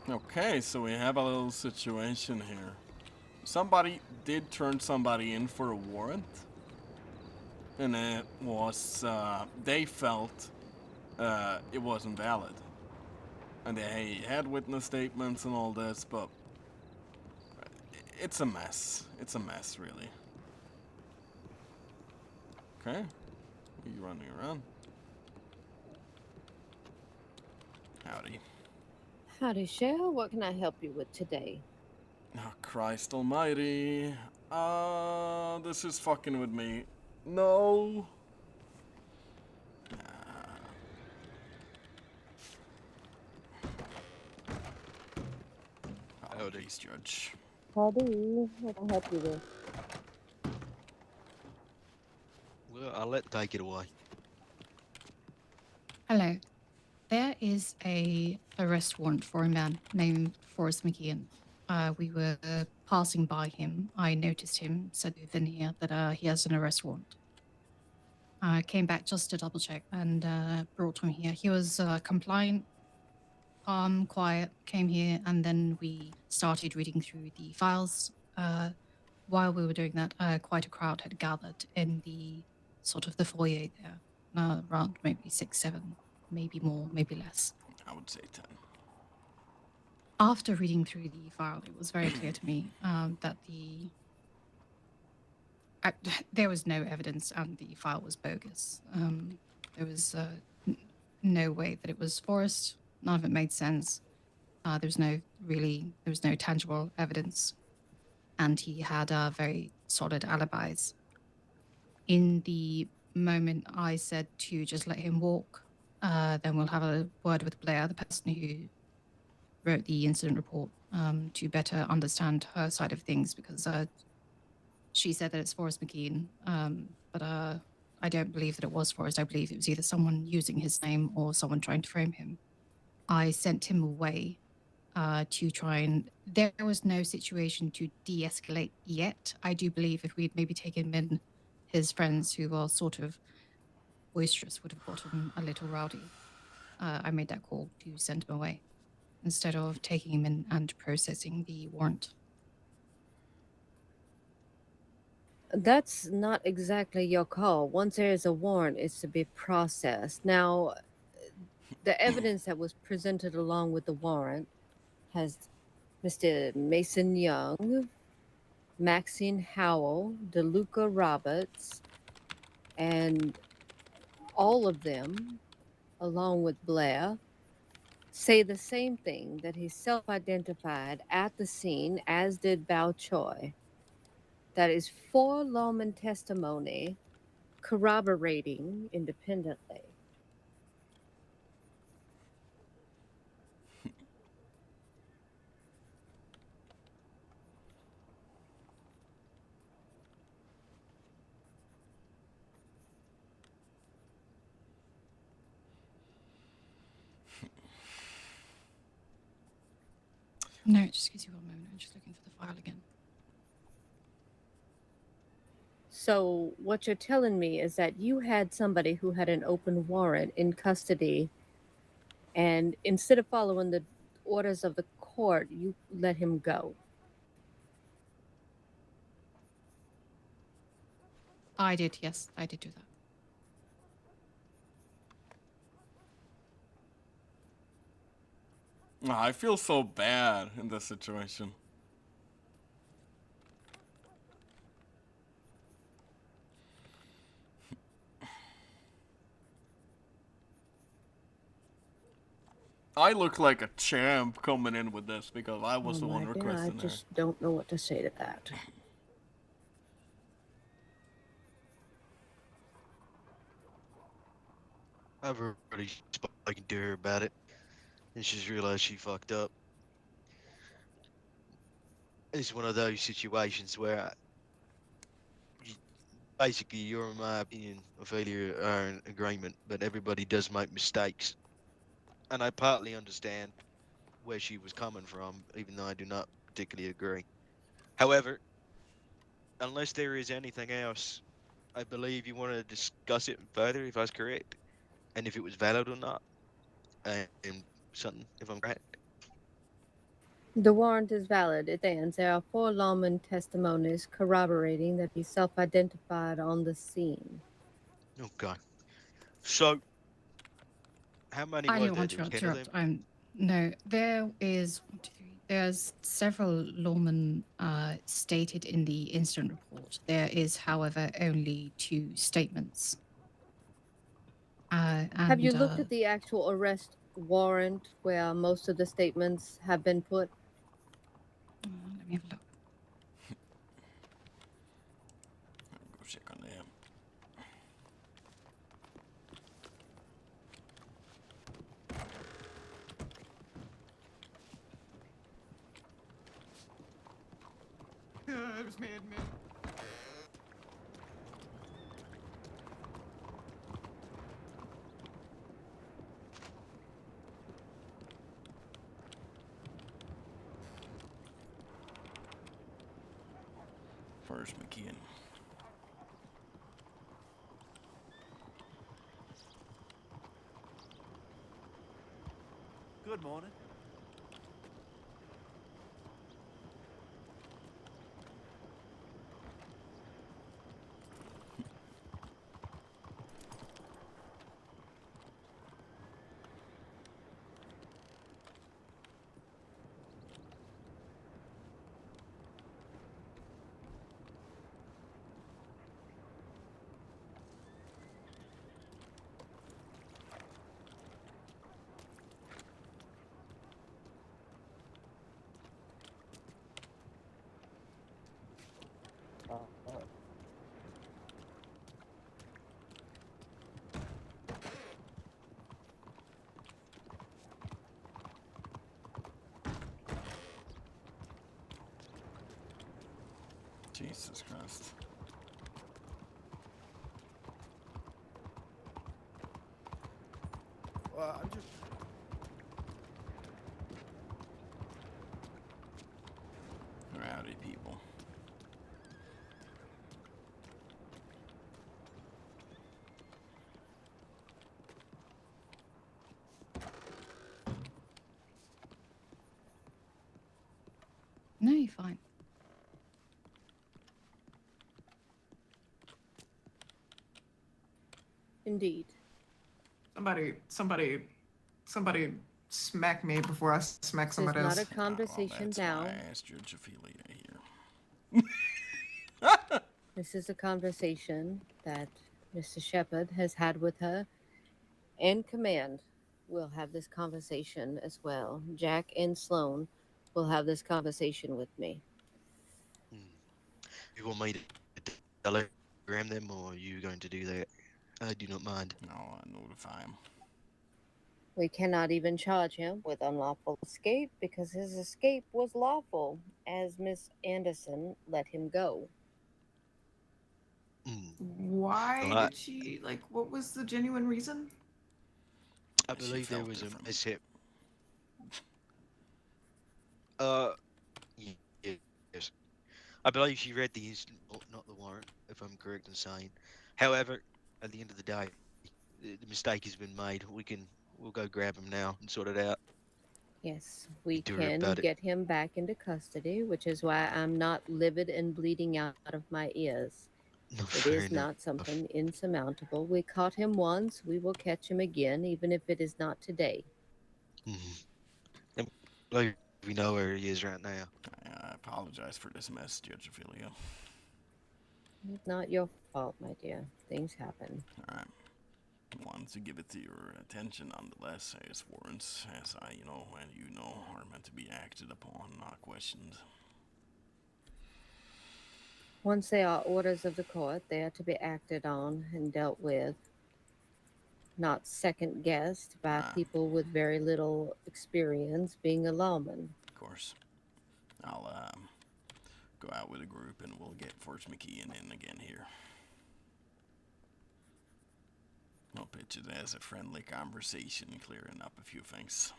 Okay, so we have a little situation here. Somebody did turn somebody in for a warrant, and it was, they felt it wasn't valid. And they had witness statements and all this, but it's a mess. It's a mess, really. Okay, you running around? Howdy. Howdy, Shell. What can I help you with today? Oh, Christ almighty. This is fucking with me. No. Oh, please, Judge. Howdy. What can I help you with? Well, I'll let Ty get away. Hello. There is a arrest warrant for a man named Forrest McKeon. We were passing by him. I noticed him, said to Vinny that he has an arrest warrant. I came back just to double check and brought him here. He was compliant, calm, quiet, came here, and then we started reading through the files. While we were doing that, quite a crowd had gathered in the sort of the foyer there, around maybe 6, 7, maybe more, maybe less. I would say 10. After reading through the file, it was very clear to me that there was no evidence and the file was bogus. There was no way that it was Forrest. None of it made sense. There was no tangible evidence, and he had very solid alibis. In the moment I said to just let him walk, then we'll have a word with Blair, the person who wrote the incident report, to better understand her side of things, because she said that it's Forrest McKeon, but I don't believe that it was Forrest. I believe it was either someone using his name or someone trying to frame him. I sent him away to try and... There was no situation to de-escalate yet. I do believe if we'd maybe taken him in his friends who are sort of boisterous would have gotten a little rowdy. I made that call to send him away instead of taking him in and processing the warrant. That's not exactly your call. Once there is a warrant, it's to be processed. Now, the evidence that was presented along with the warrant has Mr. Mason Young, Maxine Howell, DeLuca Roberts, and all of them, along with Blair, say the same thing, that he self identified at the scene, as did Bao Choi. That is 4 lawman testimony corroborating independently. No, just gives you one moment. I'm just looking for the file again. So, what you're telling me is that you had somebody who had an open warrant in custody, and instead of following the orders of the court, you let him go. I did, yes, I did do that. I feel so bad in this situation. I look like a champ coming in with this because I was the one my God, I requesting her. just don't know what to say to that. I've already spoken to her about it, and she's realized she fucked up. It's one of those situations where basically you're, in my opinion, a failure or an agreement, but everybody does make mistakes. And I partly understand where she was coming from, even though I do not particularly agree. However, unless there is anything else, I believe you want to discuss it further, if I was correct, and if it was valid or not, and something, if I'm correct. The warrant is valid. It stands. There are 4 lawman testimonies corroborating that he self identified on the scene. Okay. So, how many I were didn't there? want There to was 10 of them? interrupt. No, there is 1, 2, 3. There's several lawmen stated in the incident report. There is, however, only 2 statements. Have you looked at the actual arrest warrant where most of the statements have been put? Let me have a look. Go check on them. It was me. First McKeon. Good morning. Jesus Christ. I'm just. Rowdy people. be fine. Indeed. Somebody smack me before I smack This is somebody not else. a conversation that's why now. I asked Judge Ophelia here. This is a conversation that Mr. Shepard has had with her. In command, we'll have this conversation as well. Jack and Sloan will have this conversation with me. You want me to telegram them, or are you going to do that? I do not mind. I'll notify him. We cannot even charge him with unlawful escape because his escape was lawful, as Miss Anderson let him go. Why Well, did she, like, what was the genuine reason? I She believe there felt was a different. mishap. Yes. I believe she read the incident, not the warrant, if I'm correct in saying. However, at the end of the day, the mistake has been made. We'll go grab him now and sort it out. Yes, we To her can about it. get him back into custody, which is why I'm not livid and bleeding out of my ears. No, It fair is enough. not something insurmountable. We caught him once, we will catch him again, even if it is not today. And believe we know where he is right now. I apologize for this mess, Judge Ophelia. It's not your fault, my dear. Things happen. Alright. Wanted to give it to your attention nonetheless, as warrants, as I, and you know, are meant to be acted upon, not questioned. Once they are orders of the court, they are to be acted on and dealt with, not second guessed by people with very little experience being a lawman. Of course. I'll go out with a group and we'll get Force McKeon in again here. I'll pitch it as a friendly conversation, clearing up a few things.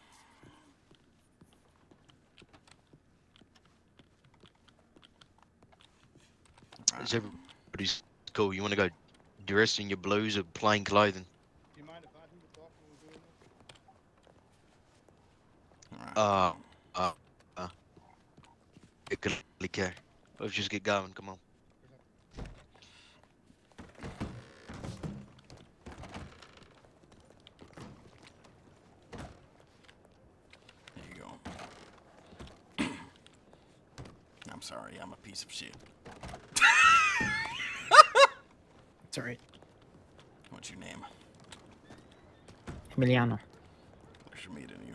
Is everybody's cool? You want to go dressed in your blues or plain clothing? Do you mind if I do the talking when we're doing this? Alright. It could really care. Let's just get going. Come on. There you go. I'm sorry, I'm a piece of shit. It's alright. What's your name? Emiliano. Pleasure meeting you.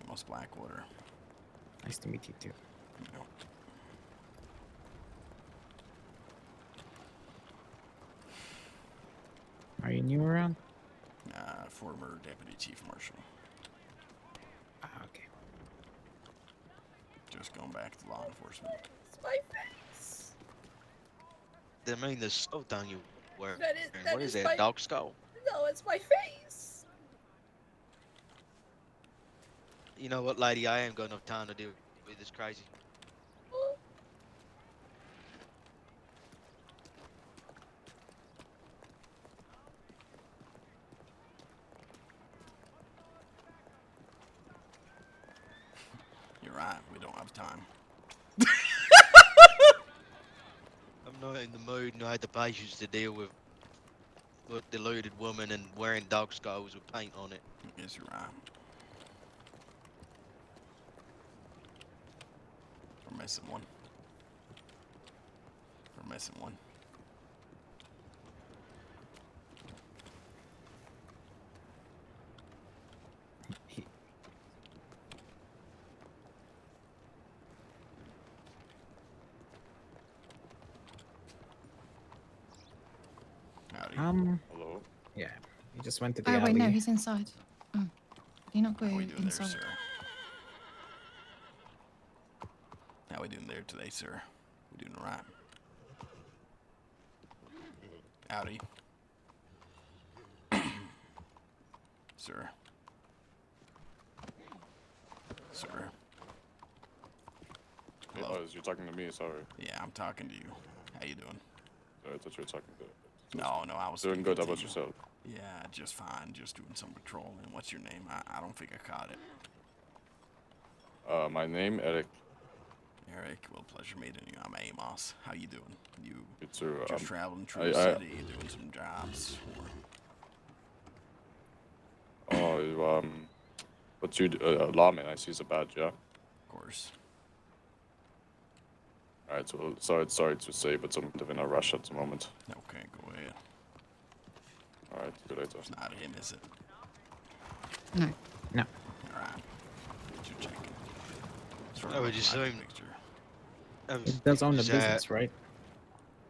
Amos Blackwater. Nice to meet you too. Yep. Are you new around? Former Deputy Chief Marshal. Ah, okay. Just going back to law enforcement. It's my face. I mean, the skull thing you wear. That What is is that? my- Dog skull? No, it's my face. You know what, lady? I ain't got enough time to deal with this crazy. You're right, we don't have time. I'm not in the mood and I had the patience to deal with a deluded woman and wearing dog skulls with paint on it. Yes, you're right. We're missing one. We're missing one. He, Howdy. Hello? yeah. He just went to the Oh, alley. wait, no, he's inside. Oh. Did he not go How we doing there, inside? sir? How we doing there today, sir? We doing alright? Howdy. Sir. Sir. Hey, Hello. you're talking to me, sorry. Yeah, I'm talking to you. How you doing? I thought you were talking to... No, I was Doing speaking good, to how about you. yourself? Yeah, just fine. Just doing some patrolling. What's your name? I don't think I caught it. My name, Eric. Eric, well, pleasure meeting you. I'm Amos. How you doing? You It's true. just traveling through the city, doing some jobs, or Oh, but you lawman, I see is a badge, yeah. of course. Alright, so sorry to say, but I'm a bit in a rush at the moment. Okay, go ahead. Alright, see you later. It's not him, is it? No. No. All right. What you checking? Sort I would looks like a assume- picture. He does own the Is business, right?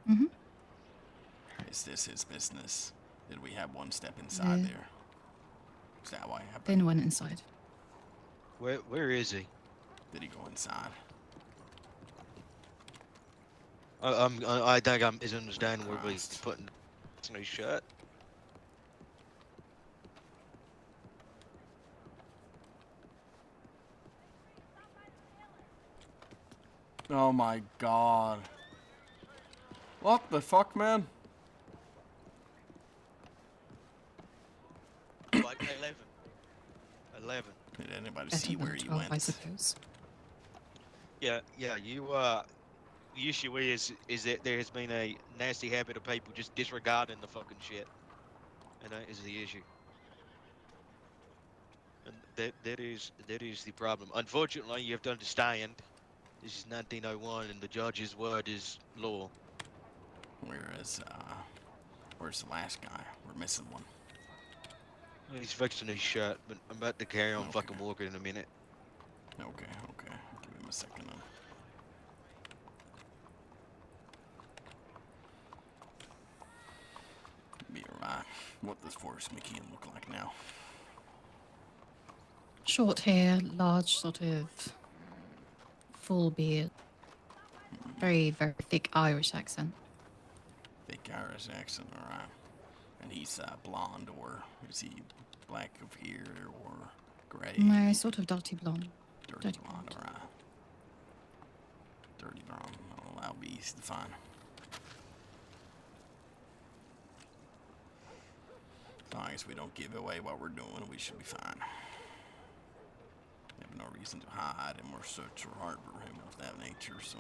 Mm-hmm. Is this his business? Did we have one step inside Yeah. there? Is that why it happened? Then went inside. Where is he? Did he go inside? I think I'm misunderstanding where he's Christ. putting in his shirt. Oh my god. What the fuck, man? Like 11. Did anybody Better see than where you 12, I went? suppose. Yeah, you the issue is that there has been a nasty habit of people just disregarding the fucking shit. And that is the issue. And that is the problem. Unfortunately, you have to understand this is 1901 and the judge's word is law. Where's the last guy? We're missing one. He's fixing his shirt, but I'm about to carry on Okay. fucking walking in a minute. Okay. Give him a second then. Be alright. What does Forrest McKeon look like now? Short hair, large sort of full beard. Very, very thick Irish accent. Thick Irish accent, alright. And he's blonde, or is he black of hair, or gray? No, sort of dirty blonde. Dirty dirty blonde, blonde. alright. Dirty blonde, oh, that'll be easy to find. As long as we don't give away what we're doing, we should be fine. We have no reason to hide him or search or harbor him of that nature, so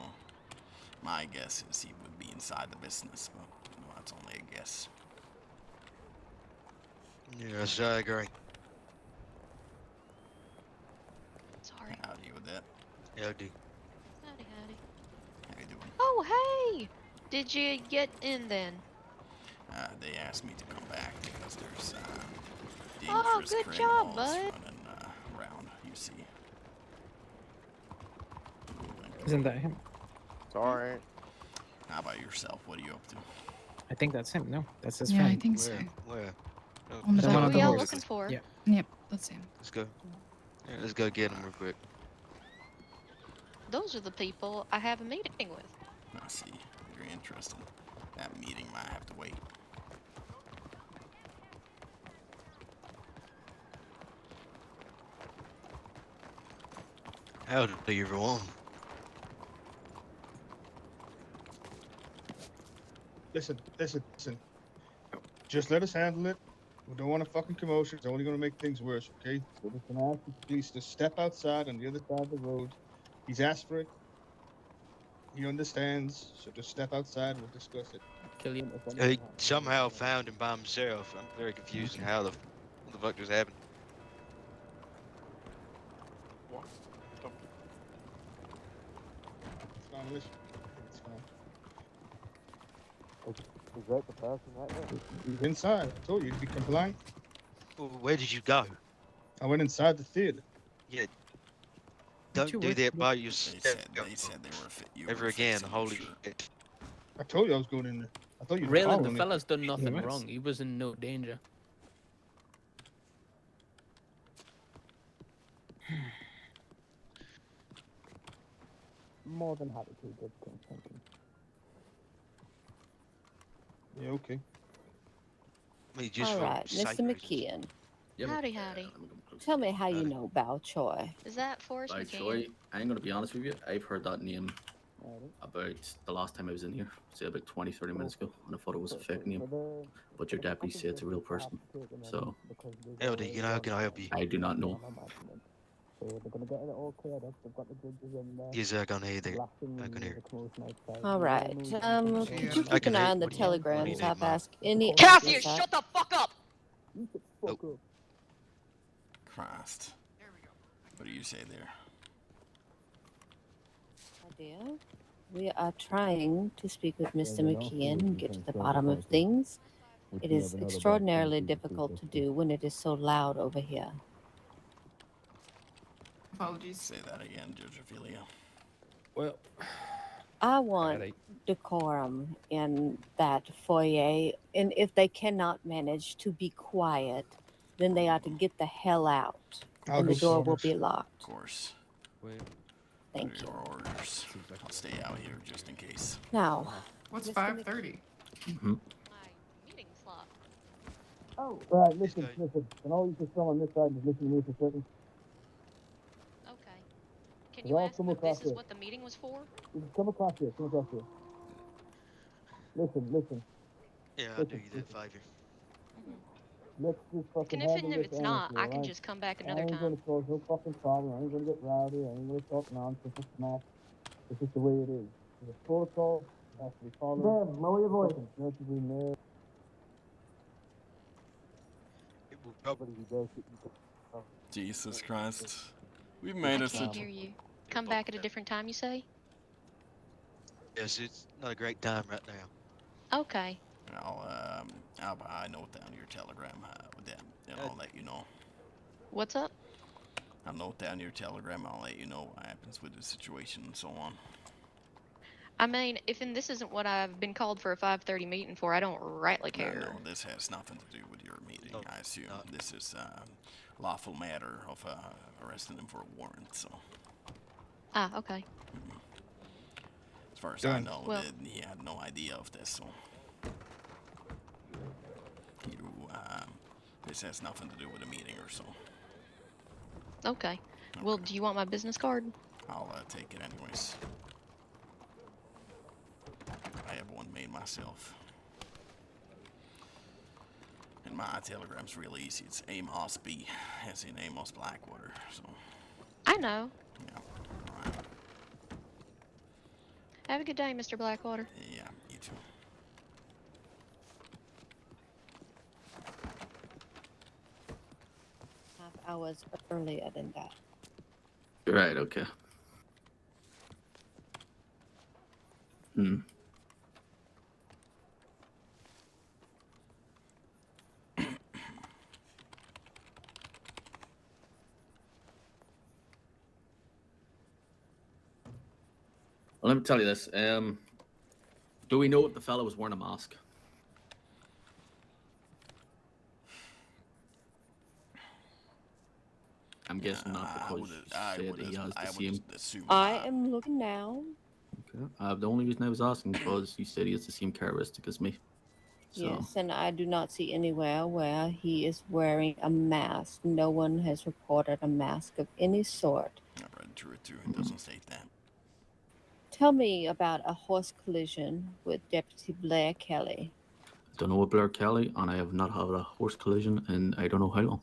my guess is he would be inside the business, but that's only a guess. Yes, I agree. Sorry. Howdy with that. Howdy. Howdy, howdy. How you doing? Oh, hey! Did you get in then? They asked me to come back because there's Oh, dangerous good criminals job, bud. running around, you see. Isn't that him? Sorry. How about yourself? What are you up to? I think that's him. No, that's his Yeah, I friend. think so. Where? Oh, On the The back one of on Who the y'all horse. looking for? Yeah. Yep, that's him. let's go. Yeah, let's go get him real quick. Those are the people I have a meeting with. I see. You're interested. That meeting might have to wait. Howdy, everyone. Listen. Just let us handle it. We don't want a fucking commotion. It's only going to make things worse, okay? We're just going to ask the police to step outside on the other side of the road. He's asked for it. He understands. So just step outside and we'll discuss it. Killian, He somehow found him by himself. I'm very confused in how what the fuck just happened. What? It's fine, listen. It's fine. Is that the person right there? He's inside. I told you to be compliant. Well, where did you go? I went inside the theater. Don't you do work that with- by They yourself. said they were you Ever were again, fixing your holy shirt. shit. I told you I was going in there. I thought you were Really, the following it. fella's done nothing was. wrong. He was in no danger. More than happy to get something. Yeah, okay. I mean, just All for right, safe Mr. reasons. McKeon, Howdy, howdy. tell me how you Howdy. know Bao Choi. Is that Forrest By McKeon? Choi, I ain't gonna be honest with you. I've heard that name about the last time I was in here, say about 20-30 minutes ago, and I thought it was a fake name. But your deputy said it's a real person, so Howdy, how can I help you? I do not know. So they're gonna get it all cleared up. They've got the judges in there. Yes, I can hear there. Blasting I can hear. the commotion outside. All You right. remove Could Yeah. you I keep can an eye hear. on the What do you need, telegrams? I've Mom? asked any. Kathy, Yes, I- shut the fuck up! You shut the fuck up. Christ. What do you say there? Dear, we are trying to speak with Mr. you know, McKeon you and get can to the show bottom the of photo, things. which It we is have another extraordinarily about 20 difficult to people. do when it is so loud over here. Apologies. Say that again, Judge Ophelia. Well, I want Patty. decorum in that foyer, and if they cannot manage to be quiet, then they are to get the hell out, I'll and go the door sort will it. be locked. Of course. Wait. Thank What are you. your orders? I'll stay out here just in case. Now, What's Mr. 5:30? Mm-hmm. My meeting slot. Oh, right. This Listen, guy- listen. Can all you just come on this side and just listen to me for a second? Okay. Can They you all ask come them if across this is here. what the meeting was for? You just come across here. Come across here. Listen, listen. Yeah, I'll do Listen, you that listen. favor. Let's just fucking And if, handle and if this it's not, amicably, I can right? just come back I another ain't gonna time. cause no fucking problem. I ain't gonna get rowdy. I ain't gonna talk nonsense or smack. It's just the way it is. There's a protocol that has to be followed. Ben, lower your voice. Relatively male. It will probably. Nobody who does it. Jesus Christ. We've I made a can't situation. hear you. Come back at a different time, you say? Yes, it's not a great time right now. Okay. I note down your telegram with them, and I'll let you know. What's up? I'll note down your telegram. I'll let you know what happens with the situation and so on. I mean, if this isn't what I've been called for a 5:30 meeting for, I don't rightly care. No, this has nothing to do with your meeting. No, I assume not- this is a lawful matter of arresting him for a warrant. So, Ah, okay. as far as I Done. know, Well- he had no idea of this. So, this has nothing to do with a meeting or so. Okay. Well, do you want my business card? I'll take it anyways. I have one made myself. And my telegram's real easy. It's Amos B, as in Amos Blackwater. So, I know. yeah. Alright. Have a good day, Mr. Blackwater. Yeah, you too. half hours earlier than that. Right. Okay. Hmm. Well, let me tell you this. Do we know if the fellow was wearing a mask? I'm guessing not, because you said he has the same. Assume I not. am looking now. Okay. The only reason I was asking was you said he has the same characteristic as me. So, Yes, and I do not see anywhere where he is wearing a mask. No one has reported a mask of any sort. I've read through it too. It doesn't state that. Tell me about a horse collision with Deputy Blair Kelly. I don't know about Blair Kelly, and I have not had a horse collision in I don't know how long.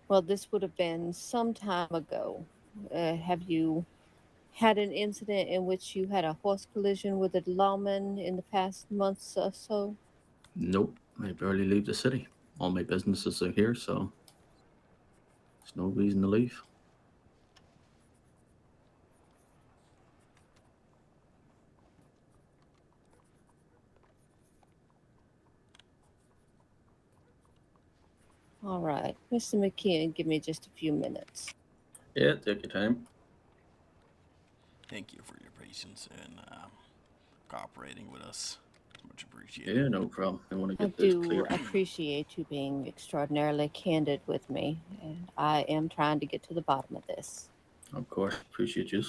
Well, this would have been some time ago. Have you had an incident in which you had a horse collision with a lawman in the past months or so? Nope, I barely leave the city. All my businesses are here, so there's no reason to leave. All right. Mr. McKeon, give me just a few minutes. Yeah, take your time. Thank you for your patience and cooperating with us. Much appreciated. Yeah, no problem. I want to I get this do clear. appreciate you being extraordinarily candid with me, and I am trying to get to the bottom of this. Of course, appreciate you.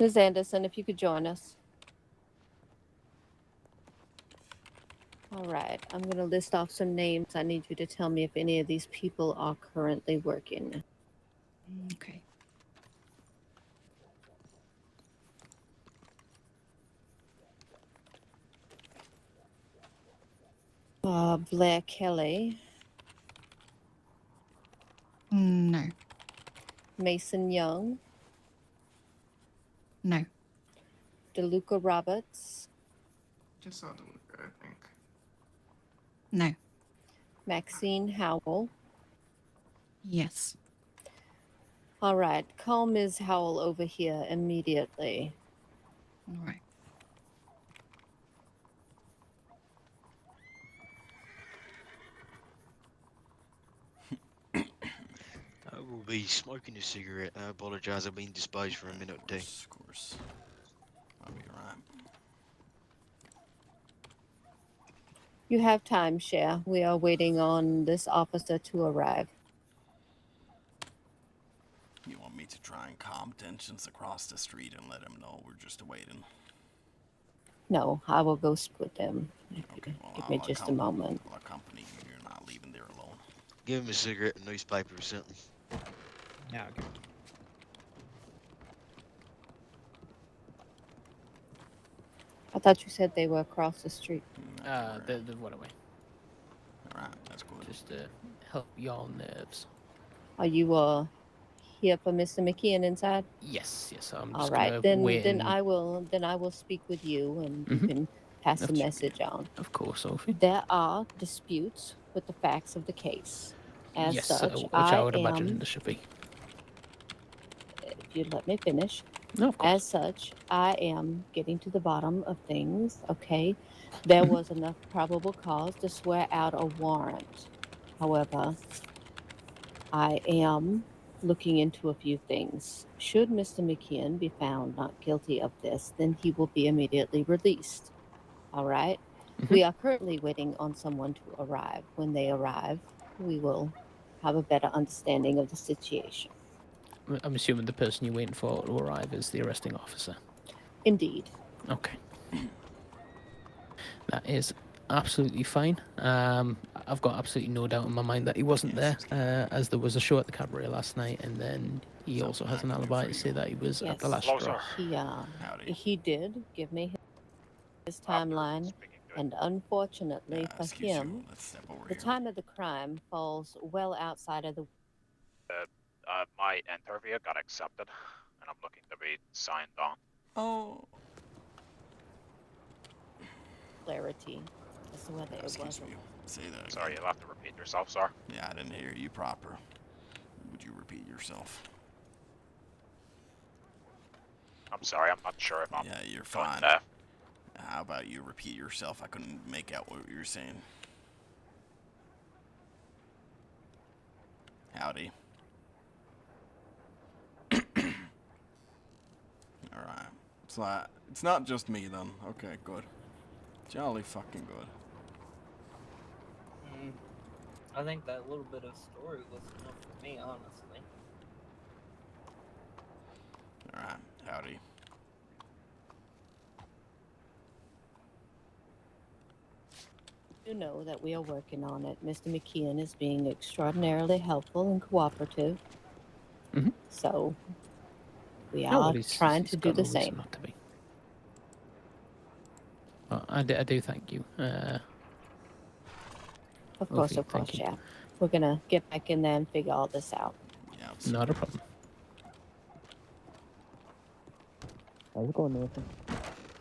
Ms. Anderson, if you could join us. All All right, I'm going to list off some names. I need you to tell me if any of these people are currently working. Okay. Blair Kelly, No. Mason Young, No. DeLuca Roberts, Just saw the Luca, I think. No. Maxine Howell. Yes. All right, call Ms. Howell over here immediately. All right. I will be smoking a cigarette. I apologize. I've been disposed for a minute or two. Of course. I'll be right. You have time, Cher. We are waiting on this officer to arrive. You want me to try and calm tensions across the street and let him know we're just waiting? No, I will go split them. Okay, well, Give me just a moment. I'll accompany you. You're not leaving there alone. Give him a cigarette, a newspaper, or something. Yeah, okay. I thought you said they were across the street. They went away. Alright, that's good. Just to help y'all nerves. Are you here for Mr. McKeon inside? Yes, I'm All just right, gonna then wait then and- I will speak with you, and you can pass the message on. Of course, Sophie. There are disputes with the facts of the case. As Yes, such, which I would am, imagine there should be. if you let me finish. No, of course. As such, I am getting to the bottom of things, okay? There was enough probable cause to swear out a warrant. However, I am looking into a few things. Should Mr. McKeon be found not guilty of this, then he will be immediately released. All right? We are currently waiting on someone to arrive. When they arrive, we will have a better understanding of the situation. I'm assuming the person you're waiting for to arrive is the arresting officer. Indeed. Okay. That is absolutely fine. I've got absolutely no doubt in my mind that he wasn't there, as there was a show at the cabaret last night, and then he also has an alibi to say that he was at the last straw. He did give me his timeline, and unfortunately for him, the time of the crime falls well outside of the My interview got accepted, and I'm looking to be signed on. Oh. clarity as to whether it Excuse wasn't. me. Say that. Sorry, again. you'll have to repeat yourself, sir. Yeah, I didn't hear you proper. Would you repeat yourself? I'm sorry, I'm not sure if I'm Yeah, you're going fine. deaf. How about you repeat yourself? I couldn't make out what you were saying. Howdy. Alright. It's not just me then. Okay, good. Jolly fucking good. I think that little bit of story was enough for me, honestly. Alright, howdy. You know that we are working on it. Mr. McKeon is being extraordinarily helpful and cooperative. So we No, are but he's trying to do got the no reason same. not to be. Well, I do thank you. Of course, Sophie, thank you. yeah. We're gonna get back in there and figure all this out. Yeah, Not a problem. How's it going, Nathan? I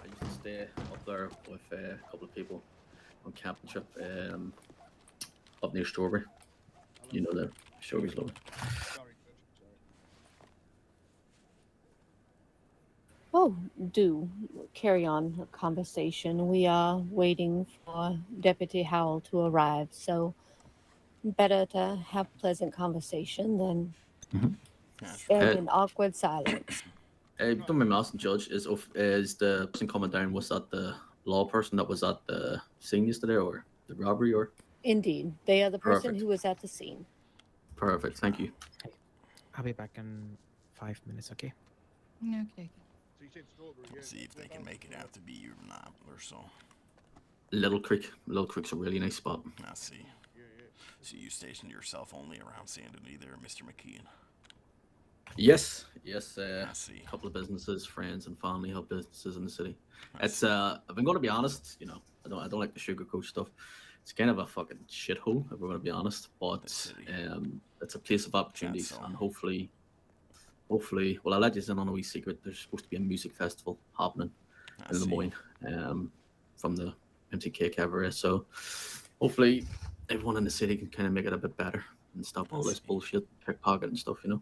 used to stay up there with a couple of people on camping trip up near Strawberry. You know the Strawberry's lovely. Oh, do carry on the conversation. We are waiting for Deputy Howell to arrive, so better to have pleasant conversation than stand in awkward silence. Don't mind me asking, Judge, is the person coming down, was that the law person that was at the scene yesterday, or the robbery, or? Indeed, they are the person Perfect. who was at the scene. Perfect, thank you. I'll be back in 5 minutes, okay? Okay. See if they can make it out to be you or not, or so. Little Creek. Little Creek's a really nice spot. I see. So you stationed yourself only around Saint Denis there, Mr. McKeon? Yes. I see. A couple of businesses, friends, and family have businesses in the city. It's if I'm going to be honest, you know, I don't like the sugarcoat stuff. It's kind of a fucking shithole, if we're going to be honest. But it's a place of opportunities, and hopefully, well, I'll let you in on a wee secret. There's supposed to be a music festival happening in Lemoyne, from the MTK Cabaret. So hopefully, everyone in the city can kind of make it a bit better and stop all this bullshit, pickpocket and stuff, you know.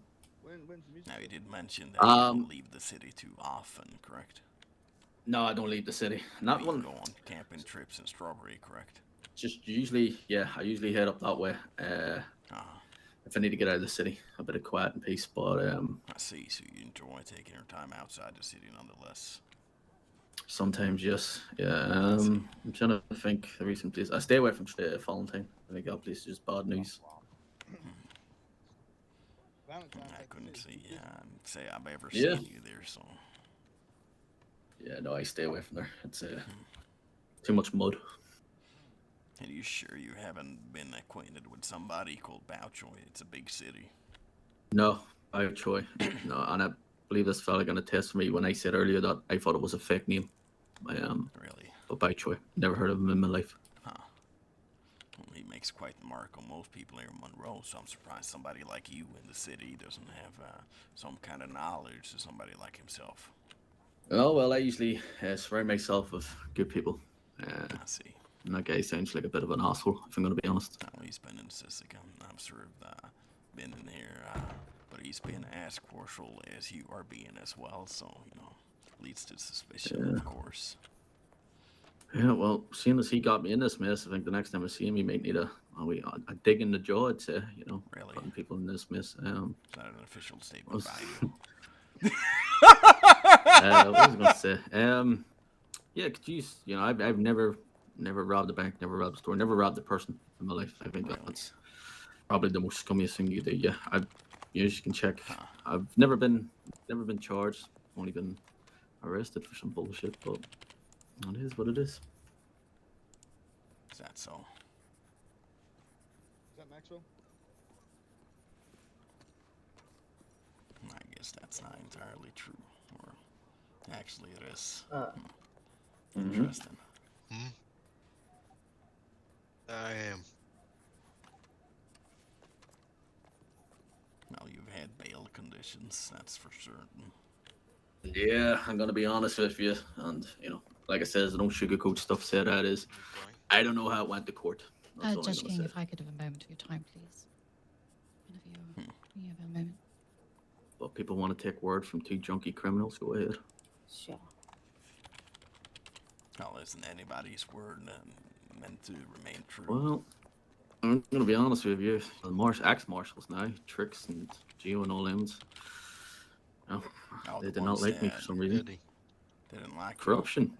Now, you did mention that you don't leave the city too often, correct? No, I don't leave the city. Not one. Go on camping trips in Strawberry, correct? Just usually, yeah, I usually head up that way. If I need to get out of the city, a bit of quiet and peace. But I see. So you enjoy taking your time outside the city, nonetheless. Sometimes, yes. Yeah. I'm trying to think the recent place. I stay away from Valentine. I think that place is just bad news. I couldn't say I've ever seen you there, so. Yeah, no, I stay away from there. It's too much mud. Are you sure you haven't been acquainted with somebody called Bouchoy? It's a big city. No, Bouchoy. No, and I believe this fella gonna test me when I said earlier that I thought it was a fake name. Really? But Bouchoy. Never heard of him in my life. Huh. Well, he makes quite the mark on most people here in Monroe, so I'm surprised somebody like you in the city doesn't have some kind of knowledge to somebody like himself. Oh, well, I usually surround myself with good people. I see. And that guy sounds like a bit of an asshole, if I'm going to be honest. Well, he's been in Sissik. I'm sure been in here, but he's been as cordial as you are being as well, so, you know, leads to suspicion, of course. Yeah, well, seeing as he got me in this mess, I think the next time I see him, he might need a dig in the jaw, I'd say, you know, really? Putting people in this mess. Is that an official statement by you? What was I going to say? Yeah, could you know, I've never robbed a bank, never robbed a store, never robbed a person in my life. I think that's probably the most scummiest thing you do. Yeah, you can check. I've never been charged, only been arrested for some bullshit, but it is what it is. Is that so? Is that Maxwell? I guess that's not entirely true. Or actually it is. Interesting. I am. Well, you've had bail conditions, that's for certain. Yeah, I'm gonna be honest with you, and you know, like I said, I don't sugarcoat stuff. Said that is, I don't know how it went to court. Judge King, if I could have a moment of your time, please. Whenever you have a moment. But people want to take word from two junkie criminals. Go ahead. Sure. Well, isn't anybody's word meant to remain true? Well, I'm gonna be honest with you. The ex-marshals now, Tricks and Gio and all them. No, they did not like me for some reason. They didn't like corruption.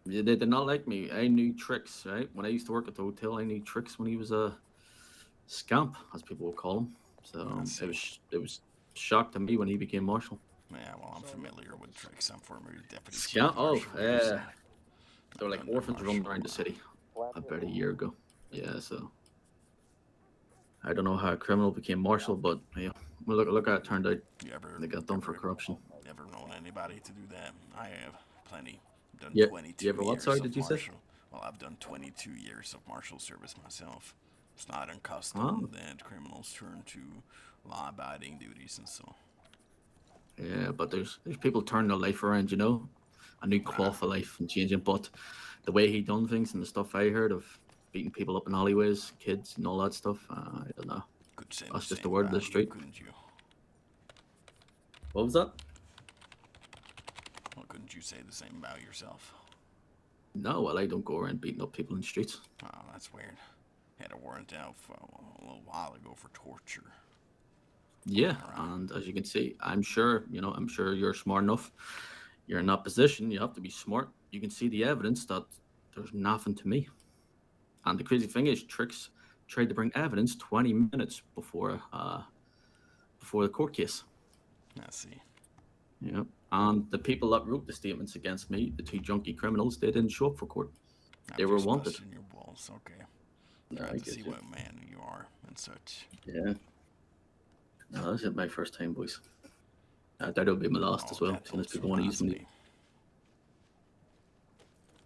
Yeah, they did not like me. I knew Tricks, right? When I used to work at the hotel, I knew Tricks when he was a scamp, as people would call him. So it was shock to me when he became marshal. Yeah, well, I'm familiar with Tricks. I'm former deputy. Scamp? Oh, yeah. They were like orphans running around the city about a year ago. Yeah, so I don't know how a criminal became marshal, but yeah, well, look how it turned out. They got done for corruption. Never known anybody to do that. I have plenty. Done Yeah. 22 You ever what? years Sorry, of did you say? marshal. Well, I've done 22 years of marshal service myself. It's not uncustom that criminals turn to law-abiding duties and so. Yeah, but there's people turning their life around, you know, a new cloth of life and changing. But the way he done things and the stuff I heard of beating people up in alleyways, kids and all that stuff, I don't know. That's just the word of the street. Couldn't you? What was that? Well, couldn't you say the same about yourself? No, well, I don't go around beating up people in the streets. Oh, that's weird. Had a warrant out for a little while ago for torture. Yeah, and as you can see, I'm sure you're smart enough. You're in that position, you have to be smart. You can see the evidence that there's nothing to me. And the crazy thing is, Tricks tried to bring evidence 20 minutes before the court case. I see. Yeah, and the people that wrote the statements against me, the two junkie criminals, they didn't show up for court. I'm They were just wanted. busting your balls, okay. No, Trying I to get see you. what man you are and such. Yeah. No, this isn't my first time, boys. I doubt it'll be my last as well, That seeing as don't people want to use surprise me.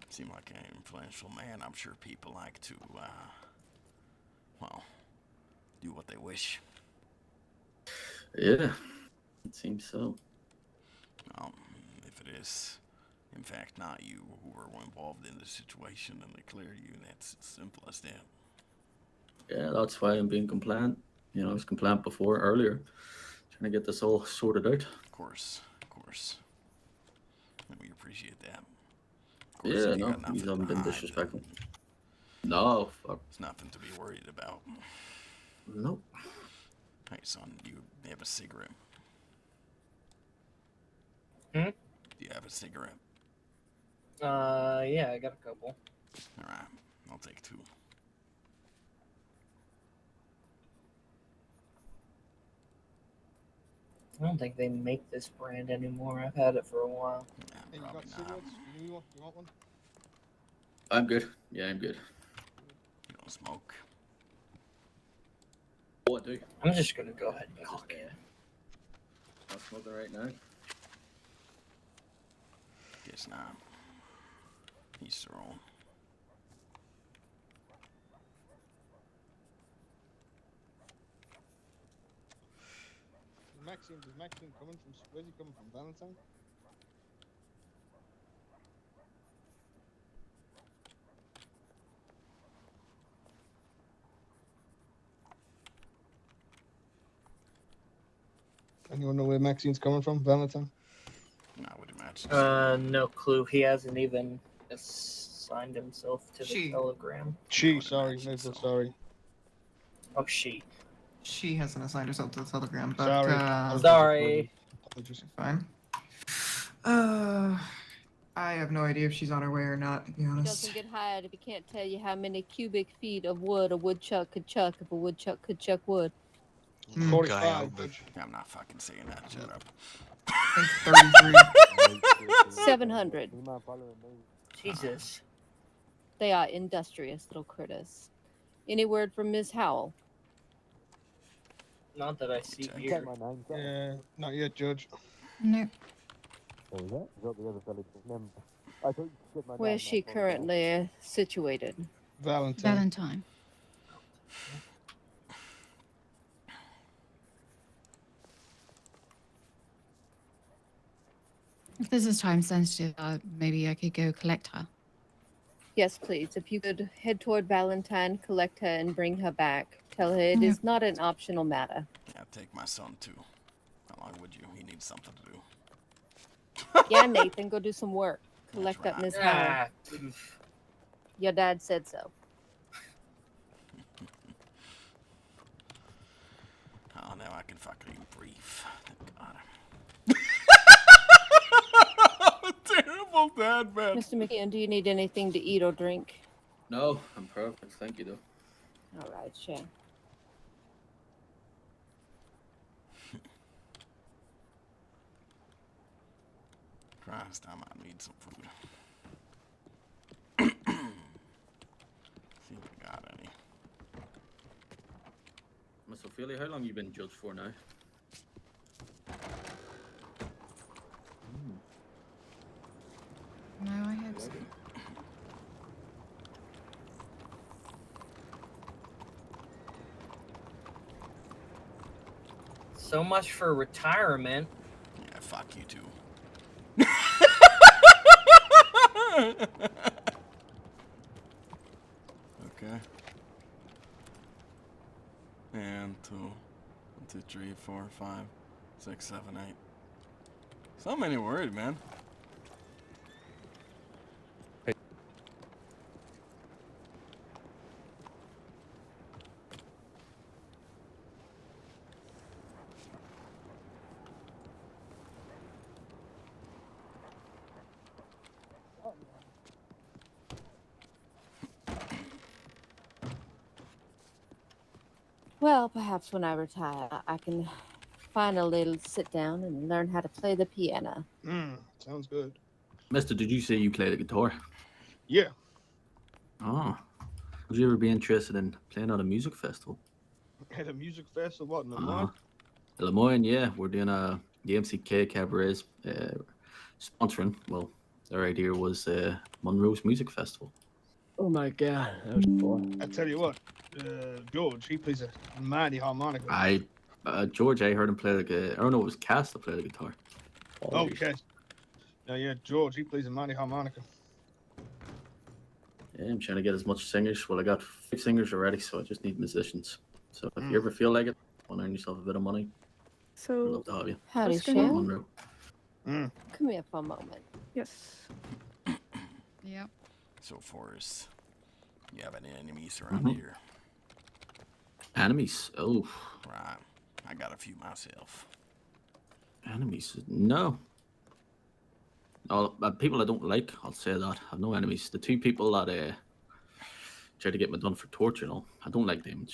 Seem like an influential man. I'm sure people like to, well, do what they wish. Yeah, it seems so. If it is, in fact, not you who were involved in the situation and they clear you, that's as simple as that. Yeah, that's why I'm being compliant. You know, I was compliant before, earlier. Trying to get this all sorted out. Of course. And we appreciate that. Of course, Yeah, if you no, got nothing you to haven't been hide, disrespectful. then No, fuck. there's nothing to be worried about. Nope. Hey, son, do you have a cigarette? Hmm? Do you have a cigarette? Yeah, I got a couple. Alright, I'll take 2. I don't think they make this brand anymore. I've had it for a while. Hey, you got cigarettes? You want one? I'm good. Yeah, I'm good. You don't smoke. Oh, I do. I'm just gonna go ahead and cock it. Not smoking right now. Guess not. He's their own. Is Maxine coming from? Where's he coming from? Valentine? Anyone know where Maxine's coming from? Valentine? I would imagine. No clue. He hasn't even assigned himself to the telegram. Sorry, Maple, sorry. Oh, she. She hasn't assigned herself to the telegram, but Sorry. Sorry. Apologies. Fine. I have no idea if she's on her way or not, to be He honest. doesn't get hired if he can't tell you how many cubic feet of wood a woodchuck could chuck if a woodchuck could chuck wood. 45. I'm not fucking saying that. Shut up. 33. 700. Jesus. They are industrious little critters. Any word from Miss Howell? Not that I see here. Yeah, not yet, Judge. No. Where's she currently situated? Valentine. If this is time sensitive, maybe I could go collect her. Yes, please. If you could head toward Valentine, collect her, and bring her back. Tell her it is not an optional matter. Yeah, take my son too. How long would you? He needs something to do. Yeah, Nathan, go do some work. Collect up Miss Howell. Your dad said so. Oh, now I can fucking breathe. Thank God. Terrible dad, man. Mr. McKeon, do you need anything to eat or drink? No, I'm perfect. Thank you, though. All right, Shay. Christ, I might need some food. See if we got any. Miss Ophelia, how long you been judged for now? No, I hope so. So much for retirement. Yeah, fuck you too. Okay. And 2, 3, 4, 5, 6, 7, 8. So many words, man. Well, perhaps when I retire, I can finally sit down and learn how to play the piano. Sounds good. Mister, did you say you play the guitar? Yeah. Oh. Would you ever be interested in playing at a music festival? At a music festival, what, in Lemoyne? Lemoyne, yeah. We're doing the MCK Cabarets sponsoring. Well, their idea was Monroe's Music Festival. Oh my god, that was cool. I tell you what, George, he plays a mighty harmonica. George, I heard him play I don't know, it was Cass that played the guitar. Okay. Now, yeah, George, he plays a mighty harmonica. Yeah, I'm trying to get as much singers. Well, I got 5 singers already, so I just need musicians. So if you ever feel like it, want to earn yourself a bit of money, I'd So, love to have you. Howdy, what's going on? Shell. Monroe. Come here for a moment. Yes. Yeah. So, Forrest, you have any enemies around here? Enemies? Oh. Right. I got a few myself. Enemies? No. Oh, people I don't like, I'll say that. I have no enemies. The 2 people that tried to get me done for torture, I don't like them,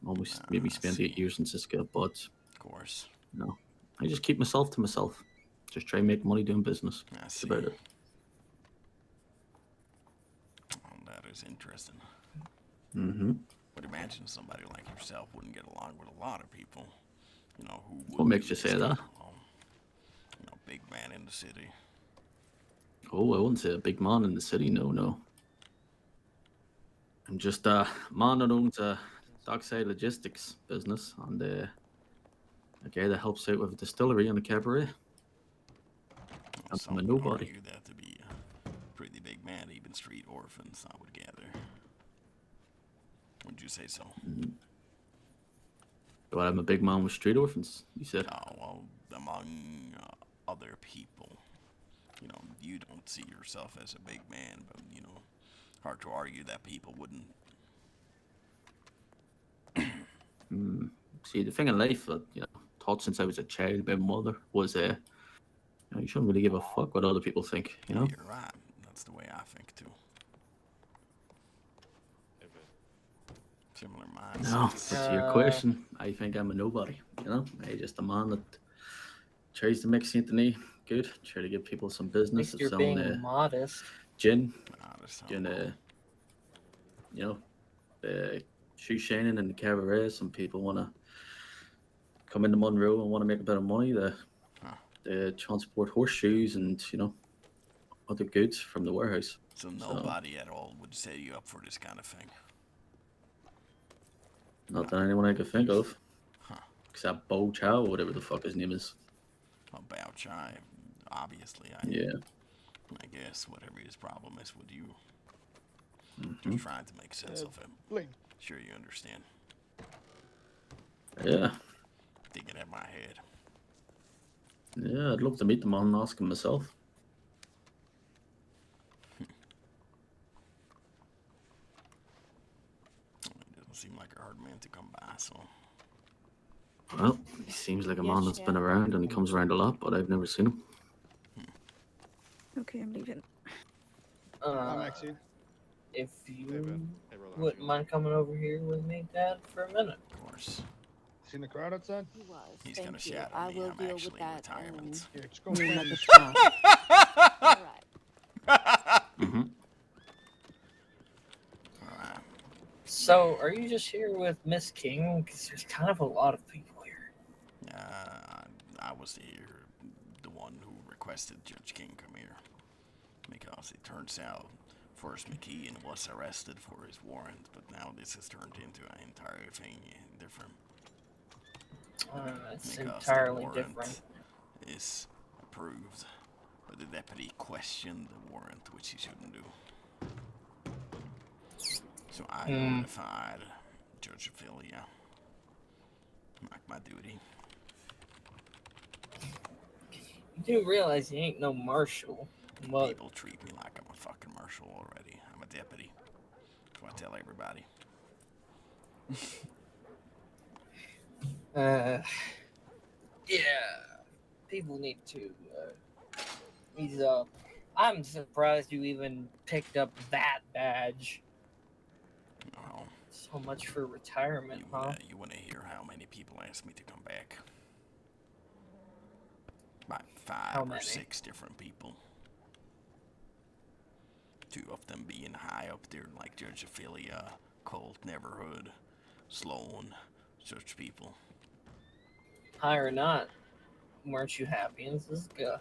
Almost made me spend 8 years in Siska, but... Of course. No. I just keep myself to myself. Just try and make money doing business. That's about it. Oh, that is interesting. Mm-hmm. Would imagine somebody like yourself wouldn't get along with a lot of people, who would. What makes you say that? Big man in the city. Oh, I wouldn't say a big man in the city, no. I'm just a man that owns a dockside logistics business and a guy that helps out with a distillery and a cabaret. I'm a nobody. Argue that to be a pretty big man, even street orphans, I would gather. Would you say so? But I'm a big man with street orphans, you said? Oh, well, among other people. You don't see yourself as a big man, but, hard to argue that people wouldn't. See, the thing in life that, taught since I was a child by my mother was, you shouldn't really give a fuck what other people think, You're right. That's the way I think, too. Similar minds. No, but to your question, I think I'm a nobody, I'm just a man that tries to make St. Denis good, try to give people some business. At least you're being modest. Gin, doing shoe shining in the cabaret. Some people want to come into Monroe and want to make a bit of money. They transport horseshoes and other goods from the warehouse. So nobody at all would set you up for this kind of thing. Not that anyone I could think of. Except Bo Chow, or whatever the fuck his name is. Well, Bao Chai, obviously. I guess whatever his problem is with you. Just trying to make sense of him. Sure you understand. Yeah. Digging at my head. Yeah, I'd love to meet the man and ask him myself. It doesn't seem like a hard man to come by, so. Well, he seems like a man that's been around, and he comes around a lot, but I've never seen him. Okay, I'm leaving. If you wouldn't mind coming over here with me, Dad, for a minute. Of course. Seen the crowd outside? He was. He's Thank gonna you. shadow I me. will I'm deal actually with in that. retirement. Yeah, just go Another find time. All right. Mm-hmm. Alright. So, are you just here with Miss King? Because there's kind of a lot of people here. I was the one who requested Judge King come here. Because it turns out first McKeon was arrested for his warrant, but now this has turned into an entire thing different. It's Because entirely the warrant different. is approved, but the deputy questioned the warrant, which he shouldn't do. So I notified Judge Ophelia. Like my duty. You do realize you ain't no marshal. But People treat me like I'm a fucking marshal already. I'm a deputy. That's what I tell everybody. yeah, people need to. I'm surprised you even picked up that badge. Oh. So much for retirement, huh? You want to hear how many people asked me to come back? About 5 or 6 different people. Two of them being high up there, like Judge Ophelia, Colt, Neverhood, Sloan, such people. High or not, weren't you happy in Siska?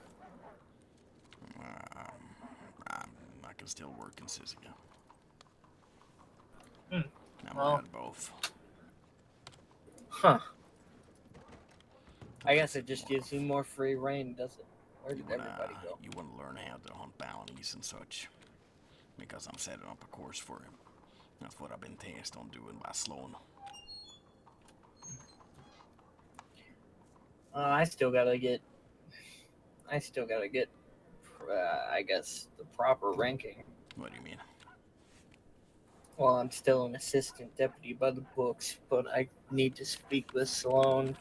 I can still work in Siska. Hmm. I'm Well. at both. Huh. I guess it just gives you more free reign, does it? Where did everybody go? You want to learn how to hunt bounties and such. Because I'm setting up a course for him. That's what I've been tasked on doing by Sloan. I still gotta get, I guess, the proper ranking. What do you mean? Well, I'm still an assistant deputy by the books, but I need to speak with Sloan.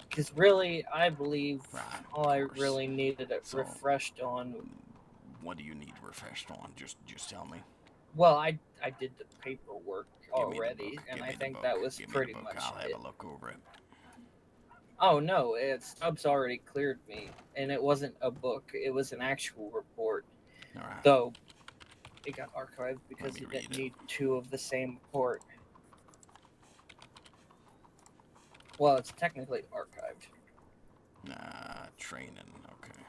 Because really, I believe all I really needed it refreshed on. What do you need refreshed on? Just tell me. Well, I did the paperwork already, and I think that was pretty much I'll have it. a look over it. Oh no, Stubbs already cleared me, and it wasn't a book; it was an actual report. All right. Though it got archived because it didn't need two of the same report. Well, it's technically archived. Training. Okay.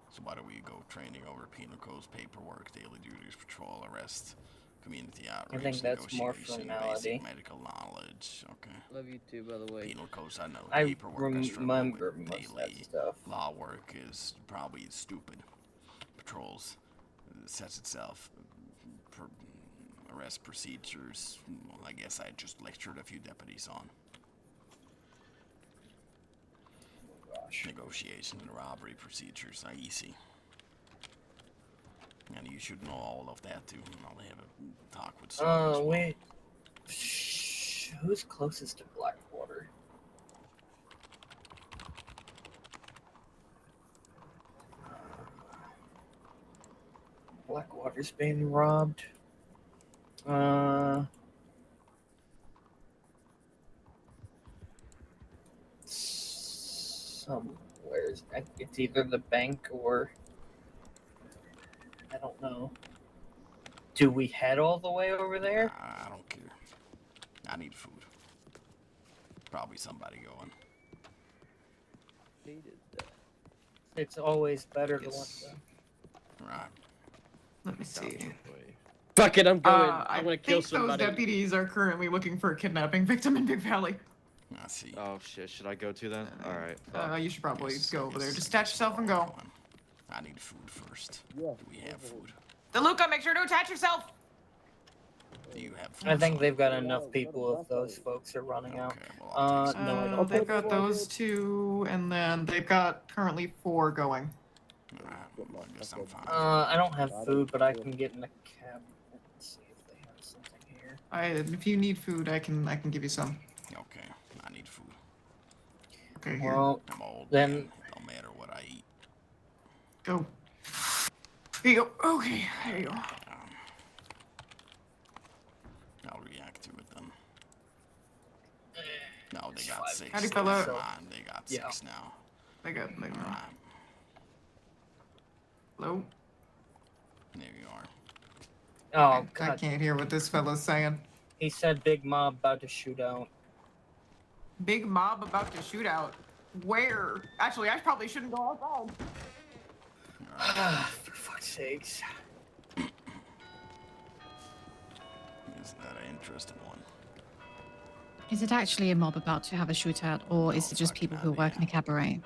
So why do we go training over penal codes, paperwork, daily duties, patrol, arrest, community outreach, I think that's more negotiation, formality. basic medical knowledge. Okay. Love you too, by the way. Penal codes, I know. I Paperwork, I struggle remember with. most of Daily that stuff. law work is probably stupid. Patrols sets itself. Arrest procedures. Well, I guess I just lectured a few deputies on. Negotiation and robbery procedures are easy. And you should know all of that too. And I'll have a talk with someone as well. Wait. Who's closest to Blackwater? Blackwater's being robbed. Somewhere. It's either the bank or I don't know. Do we head all the way over there? I don't care. I need food. Probably somebody going. It's always better to let them. Right. Let me see. Fuck it, I'm going. I I'm gonna kill think those somebody. deputies are currently looking for a kidnapping victim in Big Valley. I see. Oh shit, should I go to then? Alright. You should probably go over there. Just attach yourself and go. I need food first. Do we have food? DeLuca, make sure to attach yourself! Do you have food? I think they've got enough people if those folks are running out. No, I don't. They've got those two, and then they've got currently 4 going. I guess I'm fine. I don't have food, but I can get in the cabinet and see if they have something here. If you need food, I can give you some. Okay, I need food. Okay, here. Well, I'm old, then man. No matter what I eat. Go. Here you go. Okay, there you go. I'll react to it then. No, they got 6. Howdy, fella. Come on, they got 6 now. They got. Alright, Hello? there you are. Oh, I God. can't hear what this fella's saying. He said big mob about to shoot out. Big mob about to shoot out. Where? Actually, I probably shouldn't go outside. For fuck's sakes. Isn't that an interesting one? Is it actually a mob about to have a shootout, or is it just people who work in a cabaret?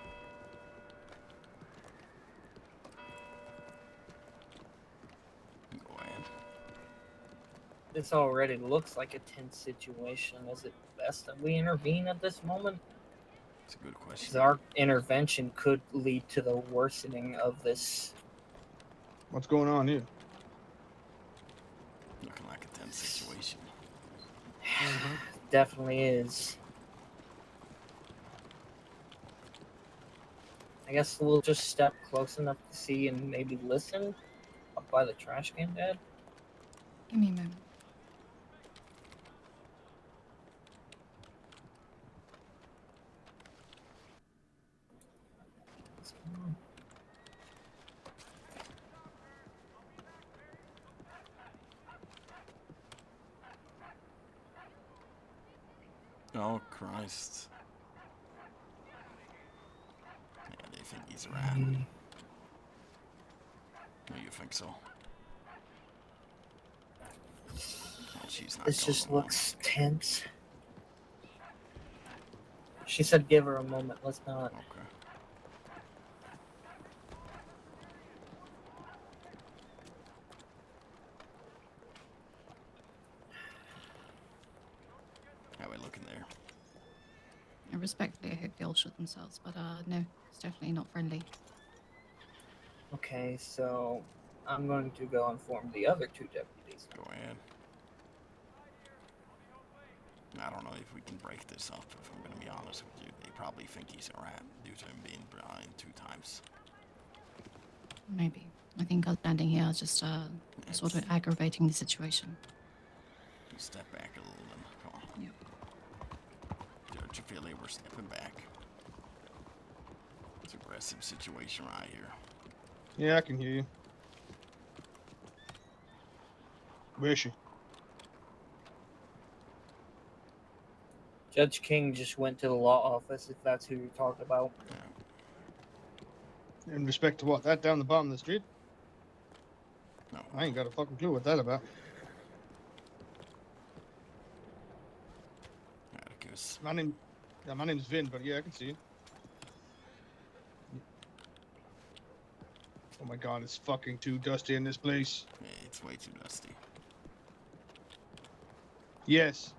Go ahead. This already looks like a tense situation. Is it best that we intervene at this moment? It's a good question. Because our intervention could lead to the worsening of this. What's going on here? Looking like a tense situation. Definitely is. I guess we'll just step close enough to see and maybe listen up by the trash can, Dad. Give me a moment. Oh, Christ. Yeah, they think he's a rat. No, you think so? Oh, she's not This going just along. looks tense. She said give her a moment. Let's not. Okay. How we looking there? Respectfully, I hope they all shut themselves, but no, it's definitely not friendly. Okay, so I'm going to go inform the other two deputies. Go ahead. I don't know if we can break this up, if I'm going to be honest with you. They probably think he's a rat due to him being behind 2 times. Maybe. I think us standing here is just sort of aggravating the situation. Step back a little then. Come on. Yep. Don't you feel like we're stepping back? It's an aggressive situation right here. Yeah, I can hear you. Where is she? Judge King just went to the law office, if that's who you're talking about. In respect to what? That down the bottom of the street? No. I ain't got a fucking clue what that about. Atticus. My name's Vin, but yeah, I can see you. Oh my god, it's fucking too dusty in this place. Yeah, it's way too dusty. Yes.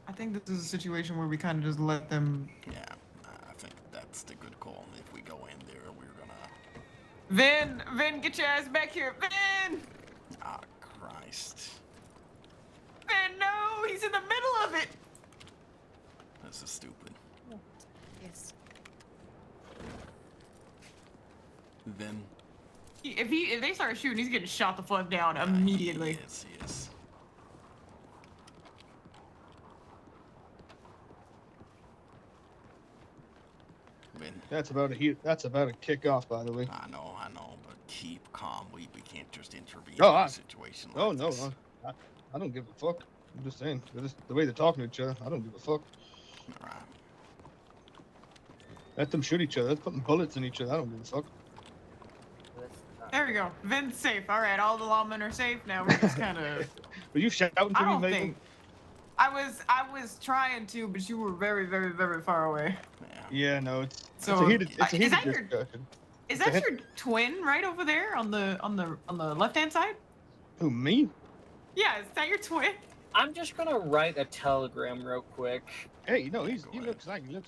I think this is a situation where we kind of just let them. Yeah, I think that's the good call. If we go in there, we're gonna. Vin, get your ass back here, Vin! Ah, Christ. Vin, no, he's in the middle of it. This is stupid. Yes. Then. If they start shooting, he's getting shot the fuck down immediately. Yes, he is. That's about a kickoff, by the way. I know, but keep calm. We can't just intervene Oh, in a situation like no, this. I don't give a fuck. I'm just saying, the way they're talking to each other, I don't give a fuck. All right. Let them shoot each other. They're putting bullets in each other. I don't give a fuck. There we go. Vin's safe. All right, all the lawmen are safe now. We're just kind of. Were you shouting to I me, don't Megan? think. I was trying to, but you were very, very, very far away. Yeah, no, it's So, a heated is that your- discussion. Is that your twin right over there on the left hand side? Who, me? Yeah, is that your twin? I'm just gonna write a telegram real quick. Hey, no, he looks like me.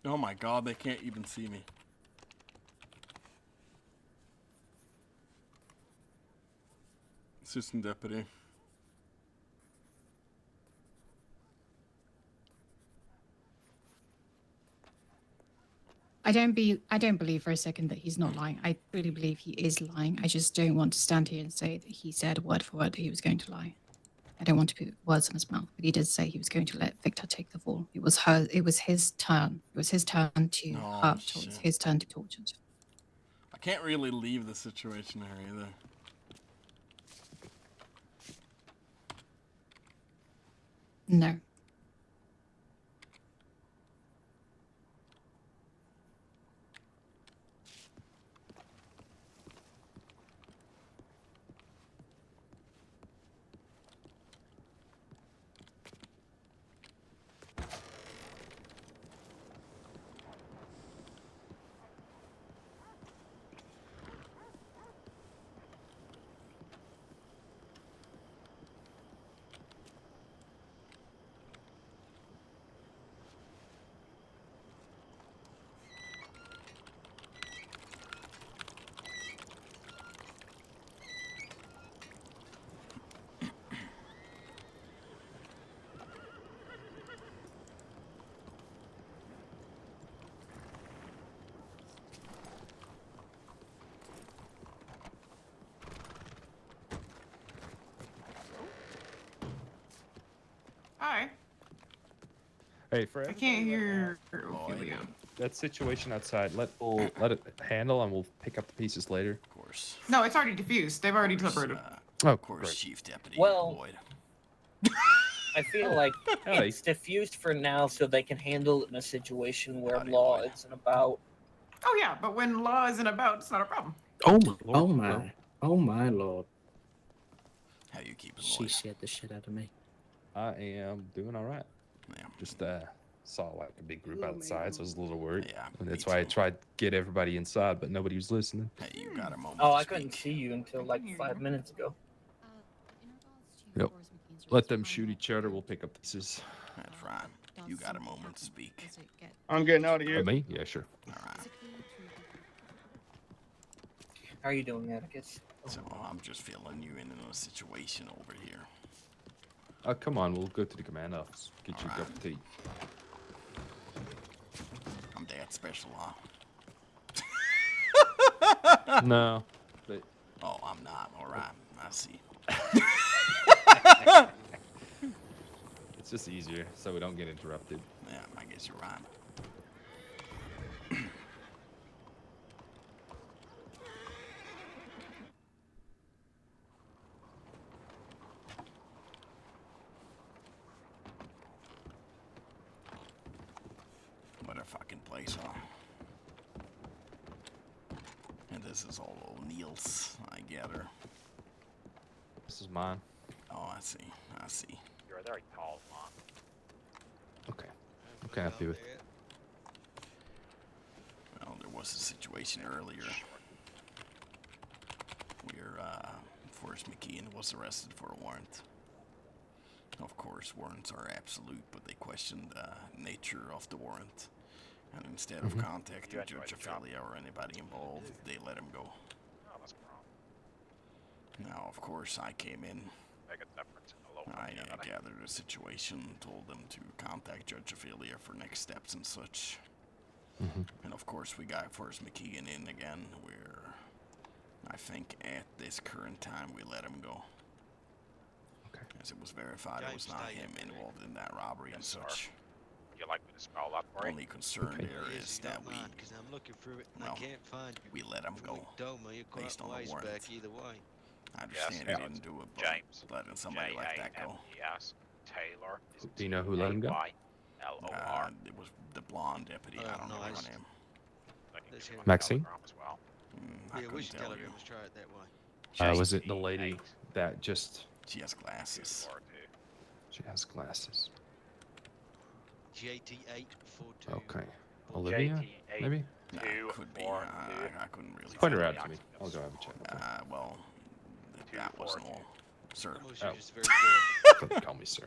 Oh my god, they can't even see me. Assistant deputy. I don't believe for a second that he's not lying. I really believe he is lying. I just don't want to stand here and say that he said word for word that he was going to lie. I don't want to put words in his mouth, but he did say he was going to let Victor take the fall. It was his turn. It was his turn to hurt. It was his turn to be tortured. I can't really leave the situation here either. No. Hey, Fred. I can't hear Ophelia. That situation outside, we'll let it handle, and we'll pick up the pieces later. Of course. No, it's already diffused. They've already separated. Of course, great. Chief Deputy Well, Boyd. I feel like Howdy. it's diffused for now so they can handle it in a situation where law isn't about. Oh yeah, but when law isn't about, it's not a problem. Oh my lord. Oh my. Oh my lord. How you keeping, She Lloyd? scared the shit out of me. I am doing all right. Yeah. Just saw like a big group outside, so I was a little worried. Yeah, And me that's why I too. tried to get everybody inside, but nobody was listening. Hey, you got a moment Oh, to I speak. couldn't see you until like 5 minutes ago. Yep. Let them shoot each other. We'll pick up pieces. That's right. You got a moment to speak. I'm getting out of here. Me? Yeah, sure. All right. How are you doing, Atticus? So I'm just filling you in on a situation over here. Come on, we'll go to the command office. Get you a cup of tea. I'm that special, huh? No. But... Oh, I'm not. All right. I see. It's just easier, so we don't get interrupted. Yeah, I guess you're right. What a fucking place, huh? And this is all O'Neill's, I gather. This is mine. Oh, I see. I see. You're a very tall one. Okay. Okay, happy with. Well, there was a situation earlier where Forrest McKeon was arrested for a warrant. Of course, warrants are absolute, but they questioned the nature of the warrant. And instead of contacting Judge Ophelia or anybody involved, they let him go. Oh, that's wrong. Now, of course, I came in. Make a difference in the local I community. gathered a situation, told them to contact Judge Ophelia for next steps and such. And of course, we got Forrest McKeon in again, where I think at this current time we let him go. Okay. As it was verified it was not him involved in that robbery and such. Would you like me to spell that for you? Only concern there is that we, Because I'm looking for it and well, I can't find you. we let him go based on the warrant. Either way. I understand Yes, he didn't do it, but James. letting somebody like that go. J-A-M-E-S. Taylor. is Do you know who let him go? T-A-Y-L-O-R. It was the blonde deputy. I don't know her nice. name. I can give you my Maxine? telegram as well. I Yeah, we couldn't should tell you. telegram. Let's try it that way. Was it the lady that just... She has glasses. She has glasses. JT842. Okay. Olivia, JT8. maybe? Nah, could be. I couldn't really Point tell her out you. to me. I'll go have a check. Well, that wasn't all. Sir. You're just very good. Don't call me sir.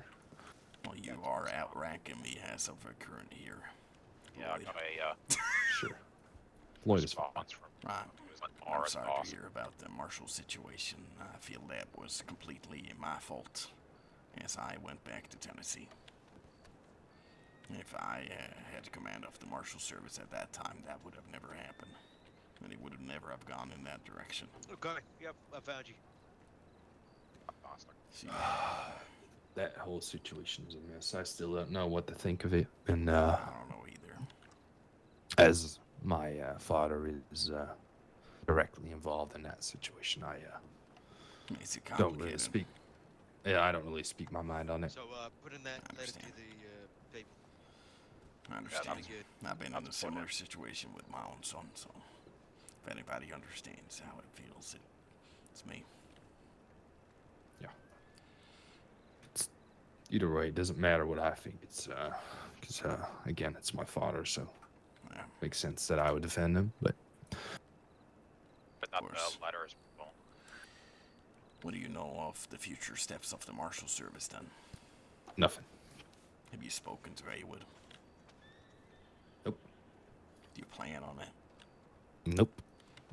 Well, you are outranking me as of a current year. Yeah, I got a Sure. Lloyd is fine. response from Right. I'm Morris sorry Dawson. to hear about the Marshall situation. I feel that was completely my fault, as I went back to Tennessee. If I had command of the Marshal Service at that time, that would have never happened. And he would have never have gone in that direction. Okay, yep, I found you. See, That whole situation is a mess. I still don't know what to think of it. And I don't know either. as my father is directly involved in that situation, I Makes it don't really complicated. speak. Yeah, I don't really speak my mind on it. So, put in that letter to the people. I understand. Sounds good. I've been in a similar situation with my own son, so if anybody understands how it feels, it's me. Yeah. Either way, it doesn't matter what I think. It's because again, it's my father, so yeah. Makes sense that I would defend him. But not the letters. Well, what do you know of the future steps of the Marshal Service then? nothing. Have you spoken to Haywood? Nope. Do you plan on it? Nope.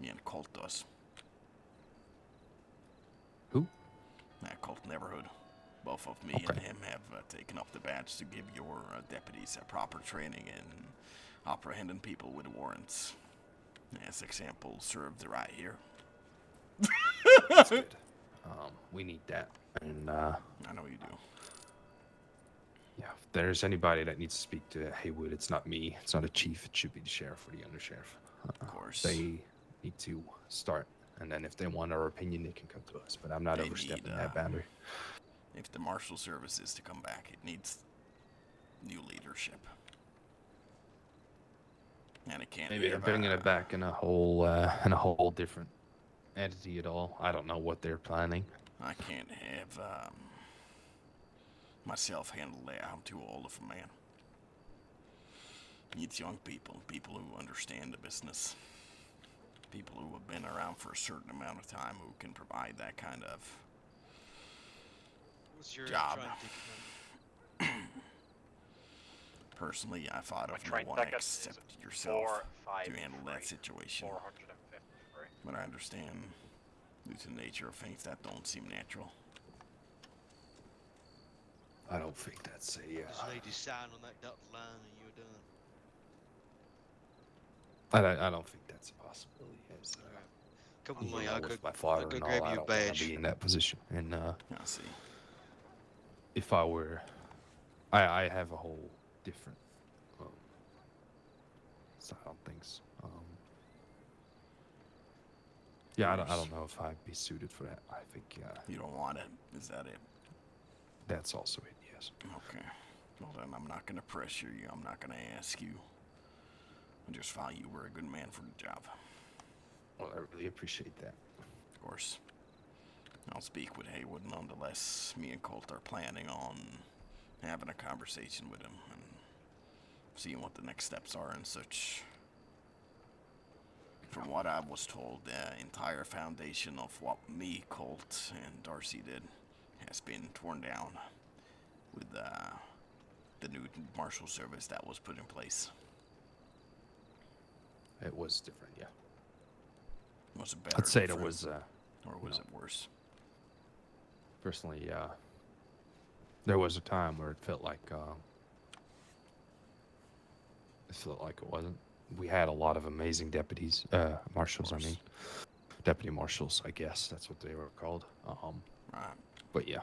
Me and Colt does. Who? Colt Neverhood. Both of me and him have taken up the badge to give your deputies a proper training in apprehending people with warrants. As example served right here. That's good. We need that, and I know you do. yeah, if there's anybody that needs to speak to Haywood, it's not me. It's not a chief. It should be the sheriff or the undersheriff. Of course. They need to start, and then if they want our opinion, they can come to us. But I'm not They overstepping need, that boundary. If the marshal service is to come back, it needs new leadership. And it can't Maybe they're have, bringing it back in a whole different entity at all. I don't know what they're planning. I can't have myself handle that. I'm too old of a man. Needs young people, people who understand the business, people who have been around for a certain amount of time who can provide that kind of What's your job. train ticket number? Personally, I thought My of no train one ticket except is yourself to 453. handle that situation. 453. But I understand, due to the nature of things, that don't seem natural. I don't think that's a. Just need to sign on that dotted line and you're done. I don't think that's a possibility. As, Come you on, know, I with could, my father I could and grab all, I you a don't want badge. to be in that position. And I see. if I were, I have a whole different style on things. Yeah, I don't know if I'd be suited for that. I think You don't want it. Is that it? that's also it. Yes. Okay. Well then, I'm not gonna pressure you. I'm not gonna ask you. I just thought you were a good man for the job. Well, I really appreciate that. Of course. I'll speak with Haywood nonetheless. Me and Colt are planning on having a conversation with him and seeing what the next steps are and such. From what I was told, the entire foundation of what me, Colt, and Darcy did has been torn down with the new marshal service that was put in place. It was different, yeah. Was it better? I'd say there different, was, or was it worse? Personally, there was a time where it felt like it wasn't. We had a lot of amazing deputies, marshals. I mean, deputy marshals. I guess that's what they were called. Right. But yeah,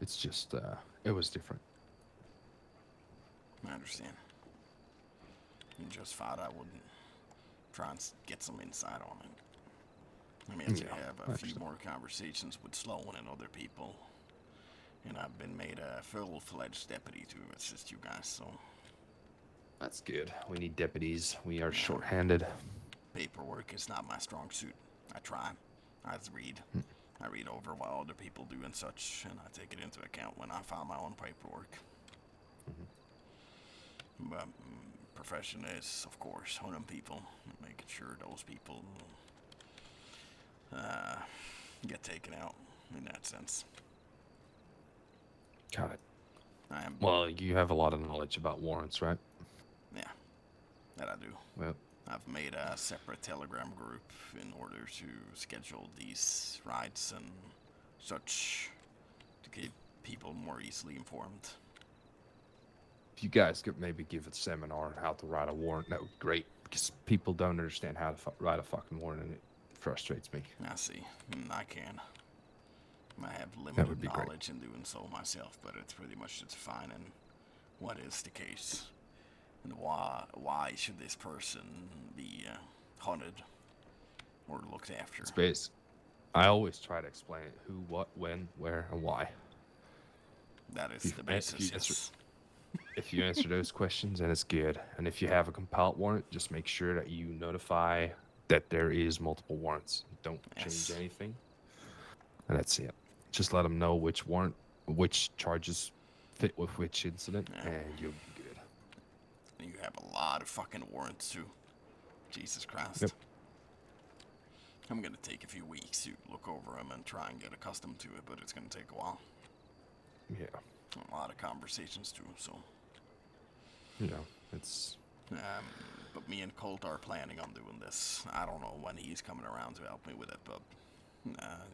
it's just it was different. I understand. You just thought I wouldn't try and get some insight on it. I mean, to have a few more conversations with Sloan and other people, and I've been made a full-fledged deputy to assist you guys, so... That's good. We need deputies. We are short-handed. Paperwork is not my strong suit. I try. I read. I read over what other people do and such, and I take it into account when I file my own paperwork. But profession is, of course, hunting people, making sure those people get taken out in that sense. Got it. Well, you have a lot of knowledge about warrants, right? Yeah, that I do. Well, I've made a separate Telegram group in order to schedule these rides and such to keep people more easily informed. if you guys could maybe give a seminar on how to write a warrant, that would be great. Because people don't understand how to write a fucking warrant, and it frustrates me. I see. I can. I have That limited would be great. knowledge in doing so myself, but it's pretty much just defining what is the case and why should this person be hunted or looked after. It's based. I always try to explain it: who, what, when, where, and why. That is the basis. Yes. If you answer those questions, then it's good. And if you have a compiled warrant, just make sure that you notify that there is multiple warrants. Don't change anything. And that's it. Just let them know which warrant, which charges fit with which incident, and you'll be good. And you have a lot of fucking warrants too. Jesus Christ. Yep. I'm gonna take a few weeks to look over them and try and get accustomed to it, but it's gonna take a while. Yeah. A lot of conversations too, so. You know, it's... But me and Colt are planning on doing this. I don't know when he's coming around to help me with it, but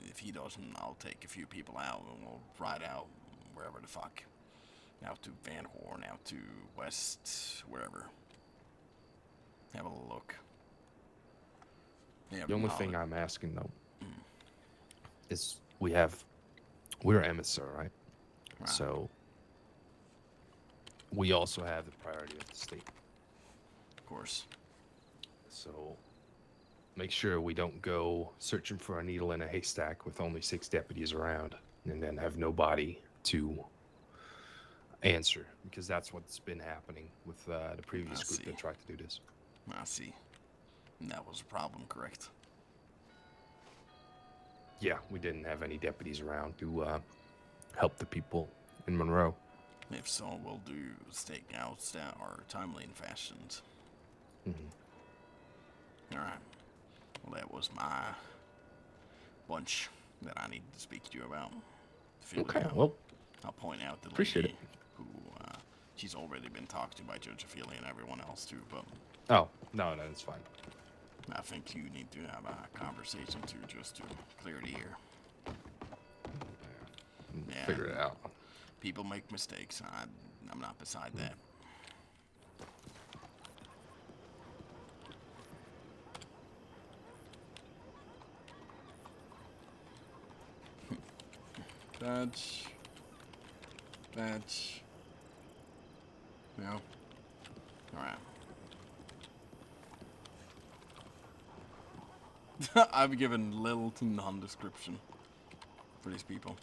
if he doesn't, I'll take a few people out and we'll ride out wherever the fuck. Out to Van Horn, out to West, wherever. Have a look. The only thing I'm asking, though, is we're Amos, right? So we also have the priority of the state. Of course. So make sure we don't go searching for a needle in a haystack with only 6 deputies around and then have nobody to answer, because that's what's been happening with the previous group that tried to do this. I see. And that was a problem, correct? Yeah, we didn't have any deputies around to help the people in Monroe. If so, we'll do stakeouts that are timely and fashioned. Alright. Well, that was my bunch that I needed to speak to you about. Okay, well, I'll point out the appreciate lady who she's already been talked to by Judge Ophelia and everyone else too, but Oh, no, that's fine. I think you need to have a conversation too, just to clear the air. Yeah, Figure it out. people make mistakes. I'm not beside that. Badge. Badge. No. Alright. I've given little to none description for these people.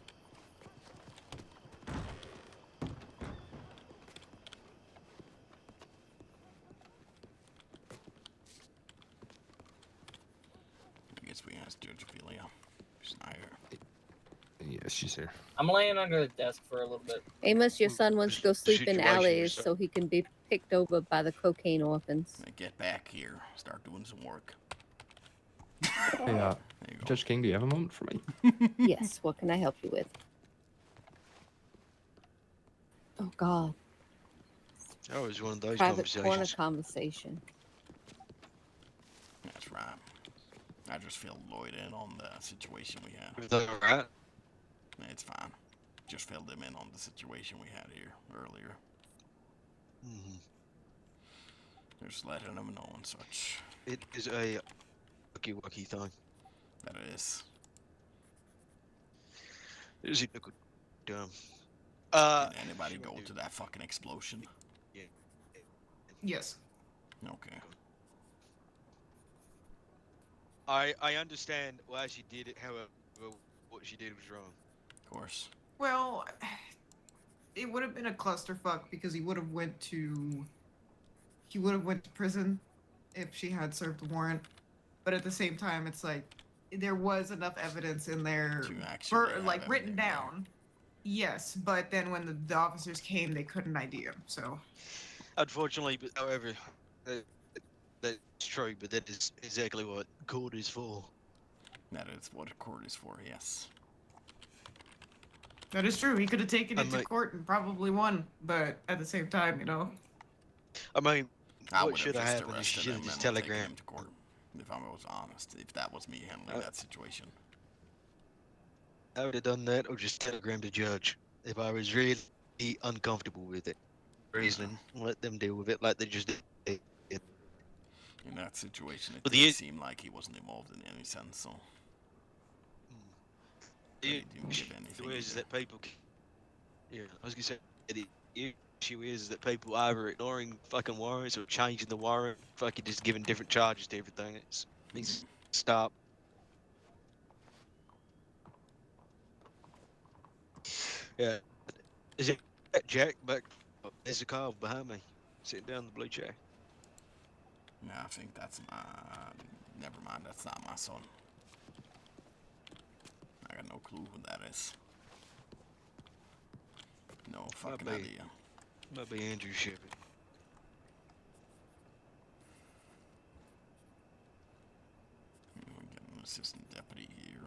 I guess we asked Judge Ophelia. She's not here. Yes, she's here. I'm laying under the desk for a little bit. Amos, your son wants to go sleep in situation alleys was- so he can be picked over by the cocaine orphans. Get back here. Start doing some work. Hey, Judge King, do you have a moment for me? Yes, what can I help you with? Oh, God. That was one of those Private corner conversations. conversation. That's right. I just filled Lloyd in on the situation we had. Is that alright? It's fine. Just filled him in on the situation we had here earlier. Just letting him know and such. It is a wucky thing. That it is. Is it look dumb? Did anybody go to that fucking explosion? Yes. Okay. I understand why she did it, however, what she did was wrong. Of course. Well, it would have been a clusterfuck because he would have went to prison if she had served a warrant. But at the same time, it's like there was enough evidence in there To actually have like written everything there. down. Yes, but then when the officers came, they couldn't ID him. So Unfortunately, but however, that's true. But that is exactly what court is for. That is what a court is for, yes. that is true. He could have taken it I'm to like- court and probably won. But at the same time, I mean, I what would should have have just happened is she arrested should him have just and taken telegrammed. him to court. If I was honest, if that was me handling that situation. I would have done that, or just telegrammed the judge if I was really uncomfortable with it. Reasoning, let them deal with it like they just did. In that situation, it But didn't the- seem like he wasn't involved in any sense, so. The He didn't give anything issue is either. that people. Yeah, I was gonna say the issue is that people either ignoring fucking warrants or changing the warrant, fucking just giving different charges to everything. It needs to stop. Yeah, is it Jack back? There's a car behind me, sitting down in the blue chair. Yeah, I think that's my. Never mind, that's not my son. I got no clue who that is. No fucking be. idea. Might be Andrew Shepard. We get an assistant deputy here.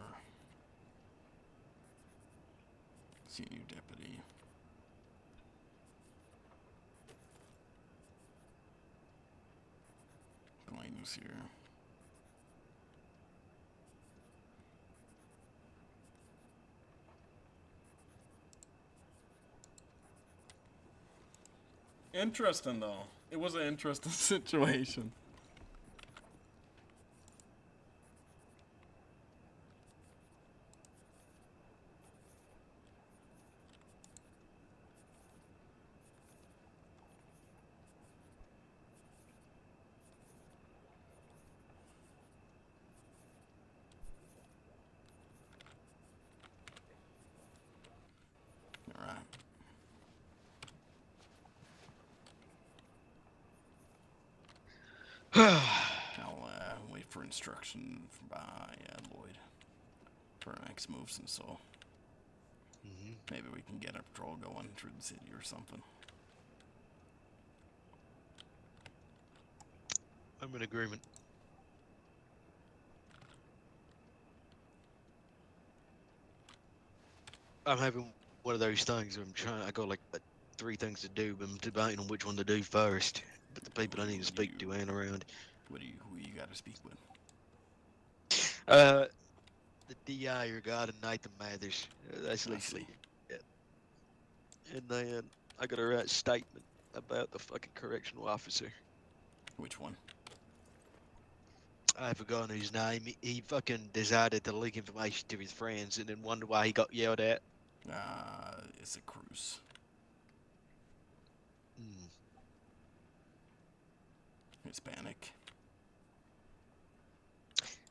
Senior deputy. Blaine was here. Interesting though. It was an interesting situation. I'll wait for instruction by Lloyd for our next moves and so. Maybe we can get a patrol going through the city or something. I'm in agreement. I'm having one of those things where I got like 3 things to do, but I'm debating on which one to do first. But the people I need to speak to ain't around. Who you got to speak with? The DI regarding Nathan Mathers. That's literally it. And then I got to write a statement about the fucking correctional officer. Which one? I forgot his name. He fucking decided to leak information to his friends and then wonder why he got yelled at. It's a Cruz. Hispanic.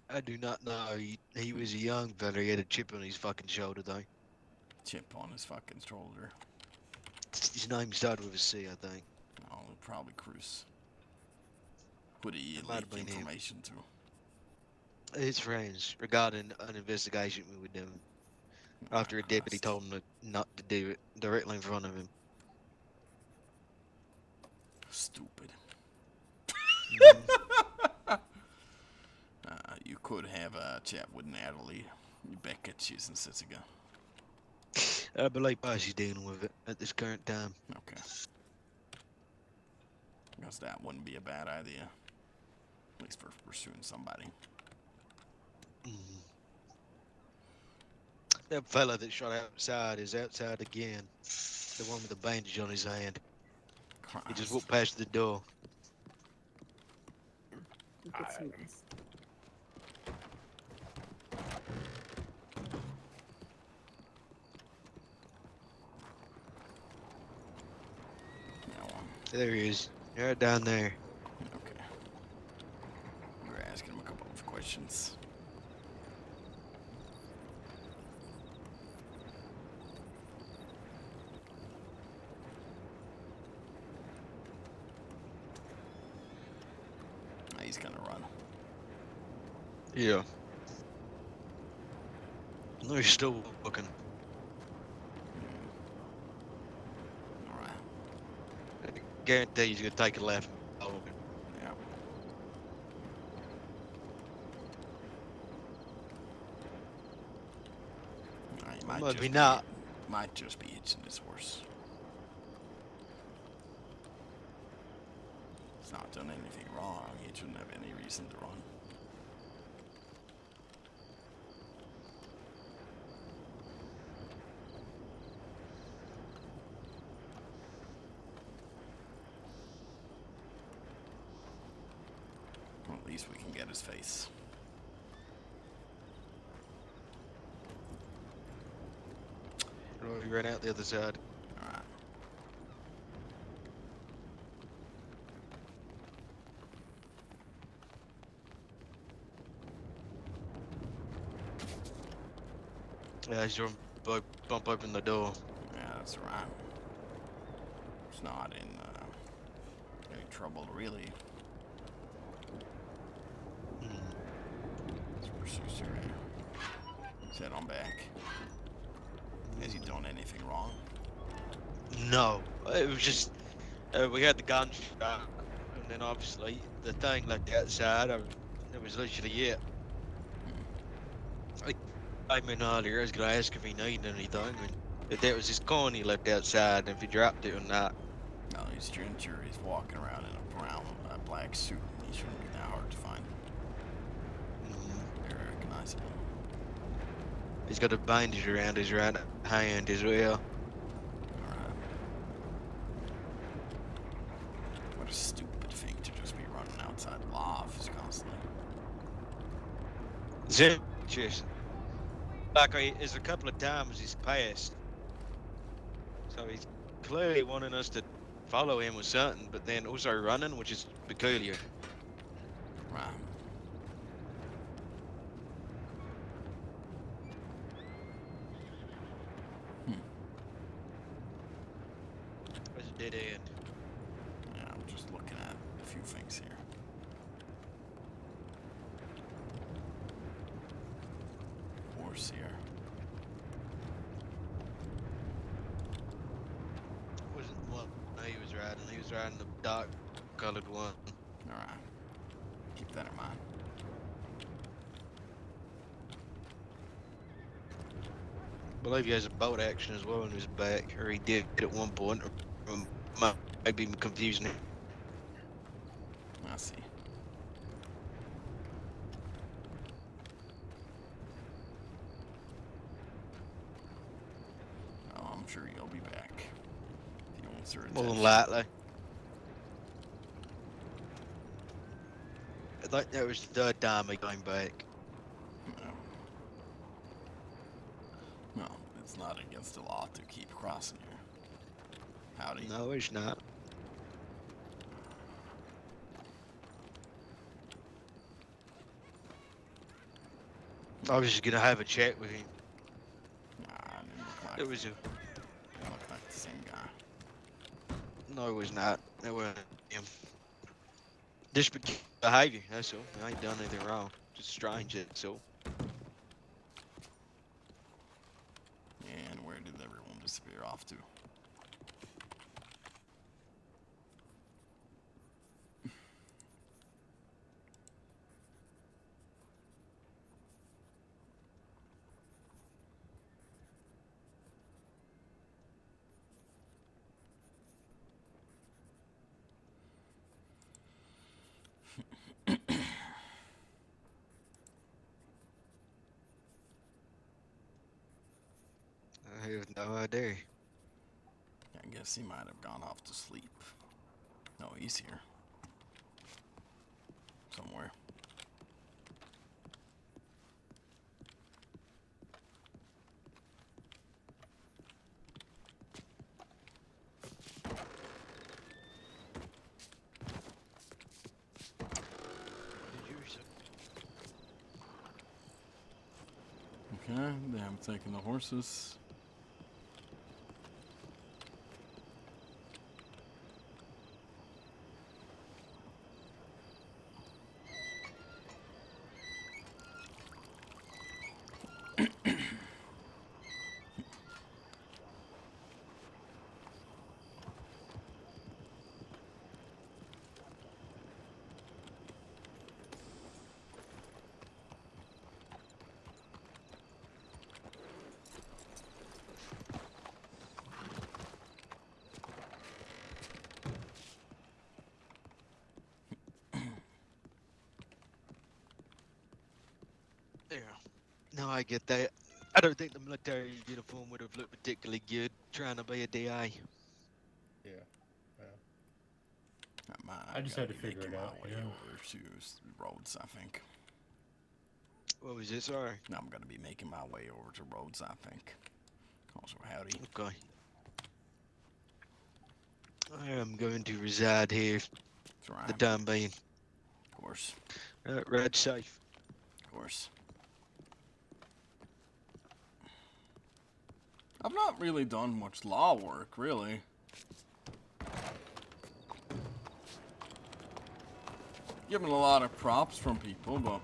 I do not know. He was a young fella. He had a chip on his fucking shoulder, though. Chip on his fucking shoulder. His name started with a C, I think. Oh, probably Cruz. Who did he Might have leak been him. information to? His friends regarding an investigation we were doing. After a deputy told him not to do it directly in front of him. Stupid. You could have a chat with Natalie, Becca, she's in Sisiga. I believe she's dealing with it at this current time. Okay. Guess that wouldn't be a bad idea. At least for pursuing somebody. That fella that shot outside is outside again. The one with the bandage on his hand. Christ. He just walked past the door. Get some rest. There he is. Right down there. Okay. You were asking him a couple of questions. He's gonna run. Yeah. No, he's still looking. Alright. I guarantee he's gonna take a left. Oh, yeah. Maybe not. Might just be itching his horse. He's not done anything wrong. He shouldn't have any reason to run. Well, at least we can get his face. He ran out the other side. Alright. Yeah, he's trying to bump open the door. Yeah, that's right. He's not in any trouble, really. Let's pursue Surrey. Let's head on back. Has he done anything wrong? No, it was just we had the gunshot, and then obviously the thing left outside. It was literally it. I came in earlier. I was gonna ask if he needed anything, and if that was his coin he left outside, and if he dropped it or not. No, he's ginger. He's walking around in a brown, black suit. He shouldn't be that hard to find. Very recognizable. He's got a bandage around his right hand as well. Alright. What a stupid thing to just be running outside the office constantly. Just like there's a couple of times he's passed, so he's clearly wanting us to follow him with something, but then also running, which is peculiar. Right. It's a dead end. Yeah, I'm just looking at a few things here. horse here. Wasn't what he was riding. He was riding the dark colored one. Alright. Keep that in mind. I believe he has a boat action as well in his back, or he did at one point. Or might be confusing it. I see. Oh, I'm sure you'll be back. If you wants your More than attention. likely. I think that was the third time he came back. No, it's not against the law to keep crossing here. Howdy. No, it's not. I was just gonna have a chat with him. Nah, it didn't look like It was a. it looked like the same guy. No, it was not. It wasn't him. Just behavior, that's all. I ain't done anything wrong. Just strange, that's all. And where did everyone disappear off to? I have no idea. I guess he might have gone off to sleep. No, he's here. Somewhere. Okay, they haven't taken the horses. Yeah. No, I get that. I don't think the military uniform would have looked particularly good trying to be a DA. Yeah. I just gotta had to be figure making it my out, way you know? over to Rhodes, I think. What was it? Sorry. I'm gonna be making my way over to Rhodes, I think. Also, howdy. Okay. I am going to reside here for the time being. Of course. Ride safe. Of course. I've not really done much law work, really. Given a lot of props from people, but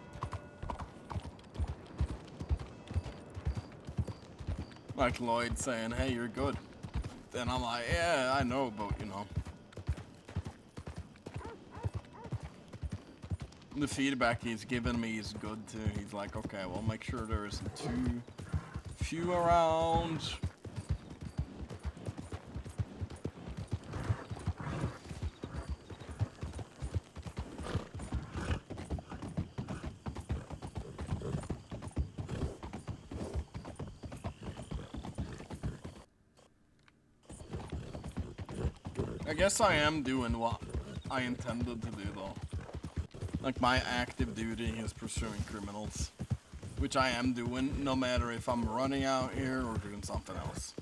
like Lloyd saying, hey, you're good. Then I'm like, yeah, I know, but you know. The feedback he's given me is good too. He's like, okay, well, make sure there isn't too few around. I guess I am doing what I intended to do though. Like my active duty is pursuing criminals. Which I am doing no matter if I'm running out here or doing something else.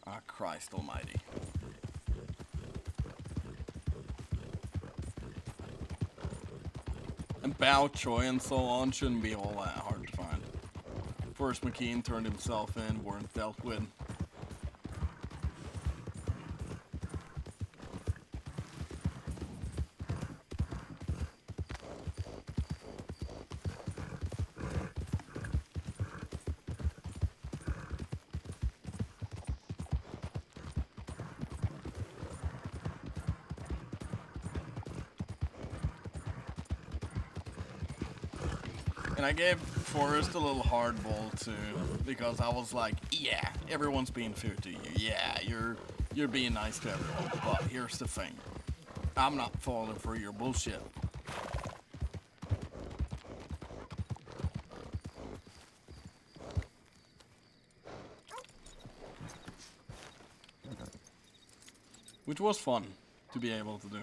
Ah, Christ almighty. And Bao Choi and so on shouldn't be all that hard to find. First McKean turned himself in, weren't dealt with. And I gave Forrest a little hardball too, because I was like, yeah, everyone's being fair to you. Yeah, you're being nice to everyone. But here's the thing. I'm not falling for your bullshit. Which was fun to be able to do.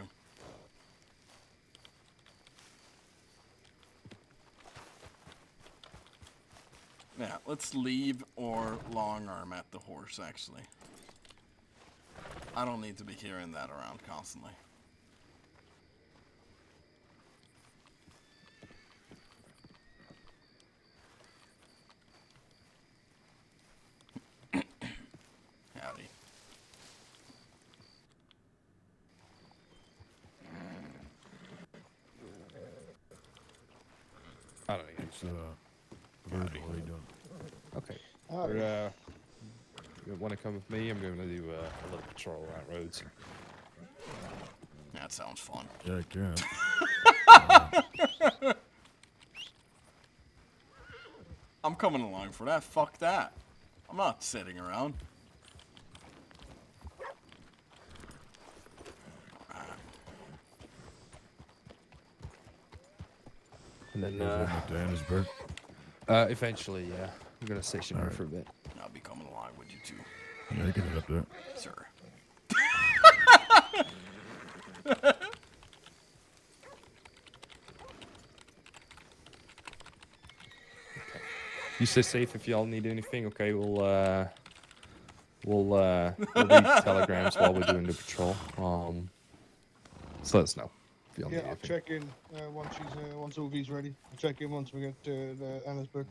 Yeah, let's leave or long arm at the horse, actually. I don't need to be hearing that around constantly. Howdy. I don't know. It's Virgil, how you doing? Okay. Howdy. You want to come with me? I'm going to do a little patrol around roads. That sounds fun. Yeah, I can. I'm coming along for that. Fuck that. I'm not sitting around. And then, Johannesburg. eventually, yeah. I'm going to station here for a bit. I'll be coming along with you too. Yeah, you can head up there. Sir. You stay safe if y'all need anything. Okay, we'll read telegrams while we're doing the patrol. So let us know if y'all Yeah, need I'll anything. check in once OV's ready. I'll check in once we get to the Annesburg.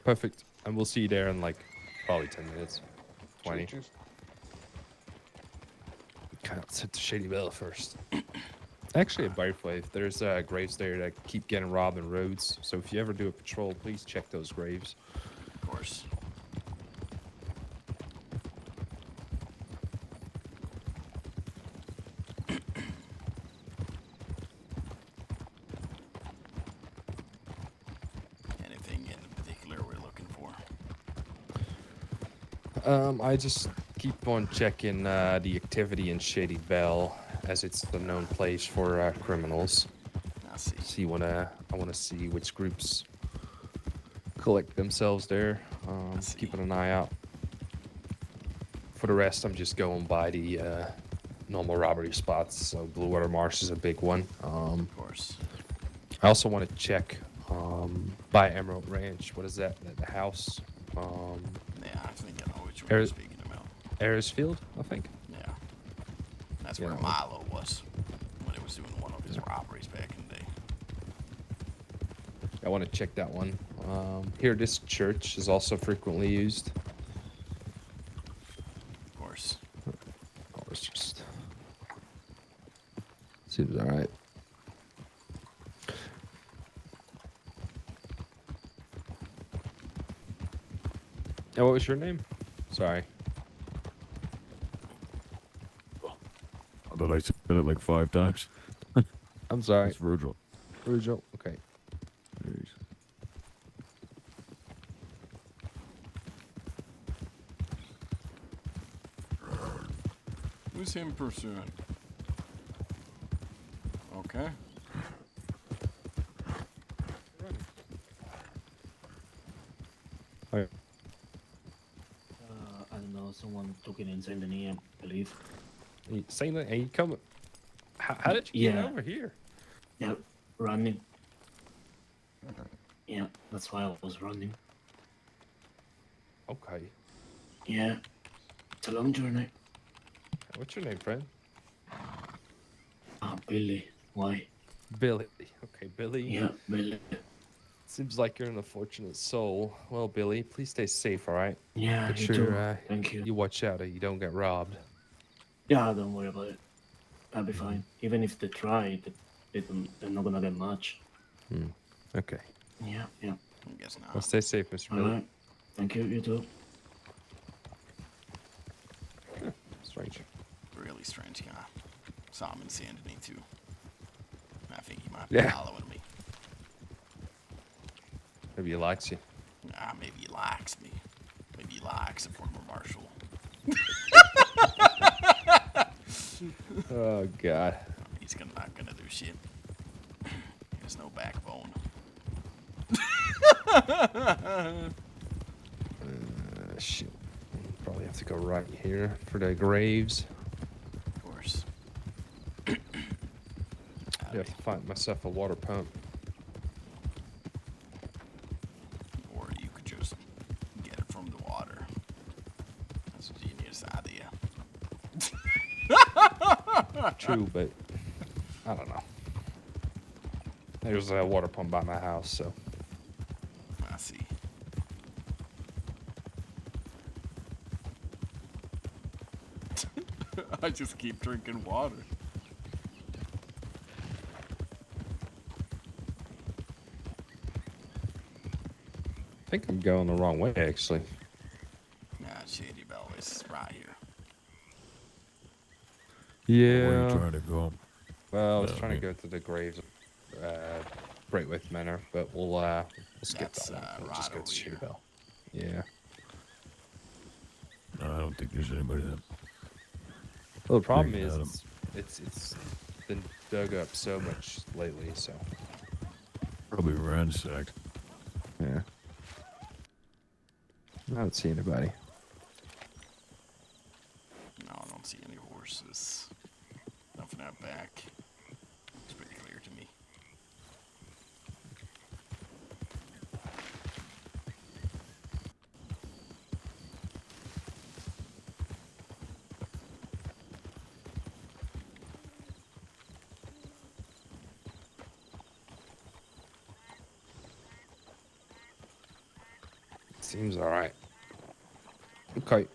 Perfect. And we'll see you there in like probably 10 minutes. 20. Cheers. Okay, let's hit the Shady Bell first. Actually, by the way, there's graves there that keep getting robbed in roads. So if you ever do a patrol, please check those graves. Of course. Anything in particular we're looking for? I just keep on checking the activity in Shady Bell, as it's the known place for criminals. I see. I want to see which groups collect themselves there. Keeping an eye out. For the rest, I'm just going by the normal robbery spots. So Bluewater Marsh is a big one. Of course. I also want to check by Emerald Ranch. What is that? The house? Yeah, I think I know which one you're speaking about. Arisfield, I think. Yeah. That's Yeah. where Milo was when he was doing one of his robberies back in the day. I want to check that one. Here, this church is also frequently used. Of course. Oh, it's just seems all right. Yeah, what was your name? Sorry. I thought I said it like 5 times. I'm sorry. It's Virgil. Virgil. Okay. Jeez. Who's him pursuing? Okay. Hi. I don't know, someone took it in Saint Denis, I believe. Saying that, hey, you come. How did you get over here? Yeah, running. Yeah, that's why I was running. Okay. Yeah, it's a long journey. What's your name, friend? Billy. Why? Billy. Okay, Billy. Yeah, Billy. Seems like you're an unfortunate soul. Well, Billy, please stay safe, all right? Yeah, Make you sure too. Thank you. you watch out that you don't get robbed. Yeah, don't worry about it. I'll be fine. Even if they try, they're not gonna get much. Okay. Yeah, yeah. I guess not. Well, stay safe, Mr. All Billy. right. Thank you. You too. Strange. Really strange guy. Saw him in Saint Denis too. I think he might be following me. Maybe he likes you. Nah, maybe he likes me. Maybe he likes a former marshal. Oh God. He's not gonna do shit. He has no backbone. Shit. Probably have to go right here for the graves. Of course. I have to find myself a water pump. Or you could just get it from the water. That's a genius idea. True, but I don't know. There's a water pump by my house, so. I see. I just keep drinking water. I think I'm going the wrong way, actually. Nah, Shady Bell is right here. Yeah. Where are you trying to go? Well, I was No, trying I to go to the graves, Braithwaite Manor, but we'll skip That's, that one. We'll right just go over to Shady here. Bell. Yeah. No, I don't think there's anybody there. Well, the problem Thinking is Adam. it's been dug up so much lately, so. Probably ransacked. Yeah. I don't see anybody. No, I don't see any horses. Nothing out back. It's pretty clear to me. Seems alright. Okay.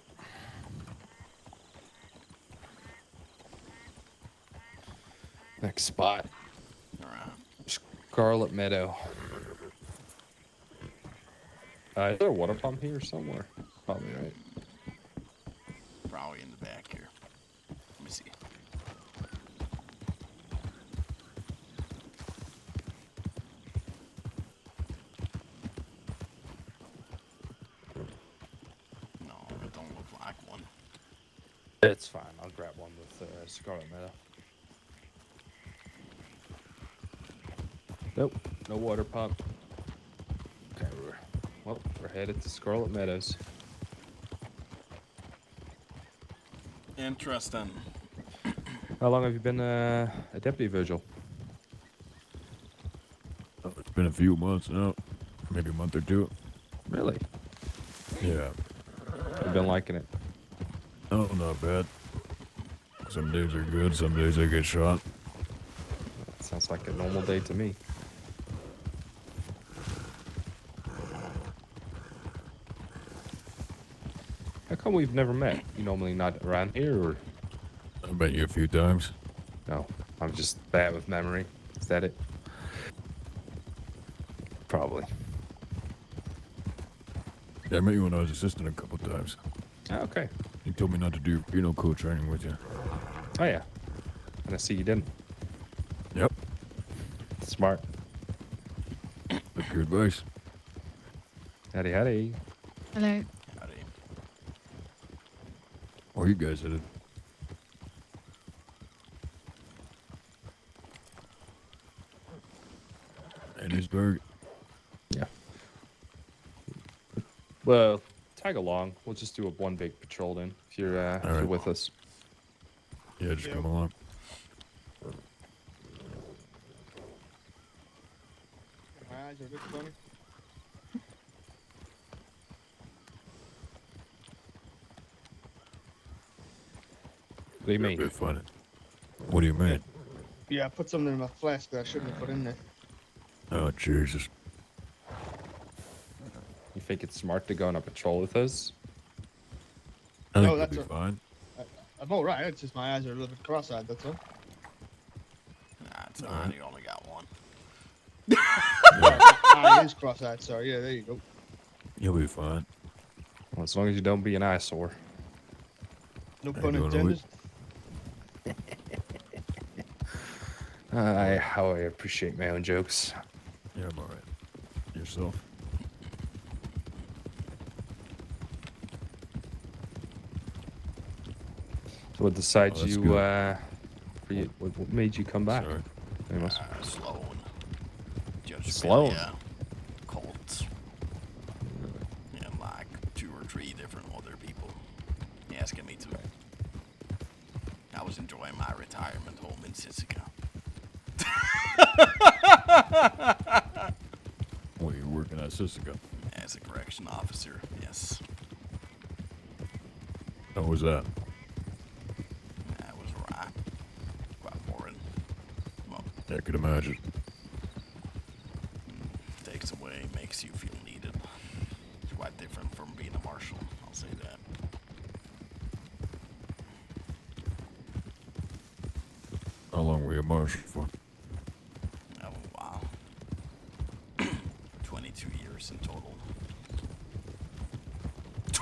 Next spot. Alright. Scarlet Meadow. Is there a water pump here somewhere? Probably, right? Probably in the back here. Let me see. No, it don't look like one. It's fine. I'll grab one with Scarlet Meadow. Nope. No water pump. Okay, we're headed to Scarlet Meadows. Interesting. How long have you been a deputy, Virgil? Oh, it's been a few months now. Maybe a month or two. Really? Yeah. You've been liking it? Oh, not bad. Some days are good, some days I get shot. That sounds like a normal day to me. How come we've never met? You normally not around here, or? I met you a few times. No, I'm just bad with memory. Is that it? Probably. Yeah, I met you when I was assistant a couple times. Oh, okay. You told me not to do penal code training with you. Oh, yeah. And I see you didn't. Yep. Smart. That's good advice. Howdy, howdy. Hello. Howdy. Where you guys headed? Annisburg. Yeah. Well, tag along. We'll just do one big patrol then, if you're right. with us. Yeah, just come along. My eyes are a bit funny. What do you mean? A bit funny. What do you mean? Yeah, I put something in my flask that I shouldn't have put in there. Oh, Jesus. You think it's smart to go on a patrol with us? I think No, you'll that's be a- fine. I'm all right. It's just my eyes are a little bit cross-eyed. That's all. Nah, it's fine. You only got one. Eye is cross-eyed. Sorry. Yeah, there you go. You'll be fine. Well, as long as you don't be an eyesore. No I pun don't know intended. How I appreciate my own jokes. Yeah, I'm alright. Yourself? So what decides Oh, that's you, good. for you, what made you come back? Sorry. Amos? Sloan. Just Sloan? Really, cults. And like 2 or 3 different other people asking me to. I was enjoying my retirement home in Sisika. Well, you're working at Sisika. As a correction officer, yes. How was that? That was right. Quite boring. Well, I could imagine. takes away, makes you feel needed. It's quite different from being a marshal, I'll say that. How long were you a marshal for? Oh, wow. 22 years in total.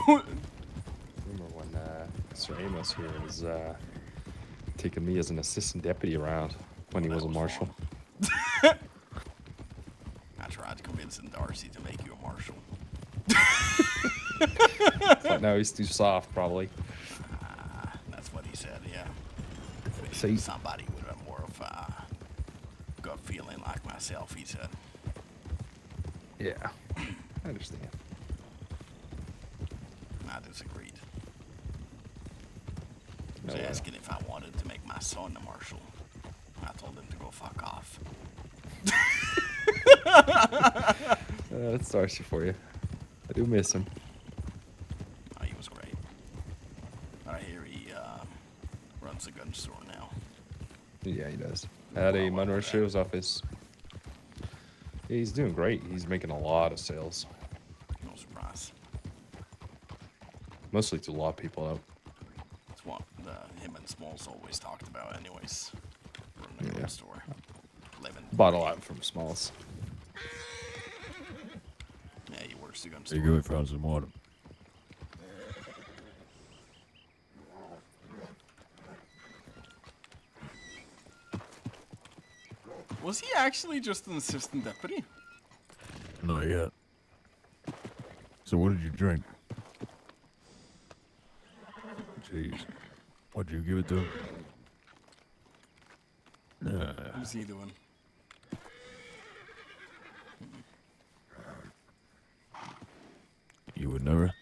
Remember when Sir Amos here was taking me as an assistant deputy around when he was a marshal. I tried to convince Darcy to make you a marshal. But no, he's too soft, probably. That's what he said, yeah. See? Somebody with a more of a gut feeling like myself, he said. Yeah, I understand. I disagreed. He No, was asking if I wanted to make my son a marshal. I told him to go fuck off. That's Darcy for you. I do miss him. Oh, he was great. I hear he runs a gun store now. Yeah, he does. At a Monroe Sheriff's office. Yeah, he's doing great. He's making a lot of sales. No surprise. Mostly to a lot of people out. It's what him and Smalls always talked about anyways. Running a gun store. Bought a lot from Smalls. Yeah, he works the gun There store. you go, we found some water. Was he actually just an assistant deputy? Not yet. So what did you drink? Jeez. What'd you give it to him? What's he doing? You would never?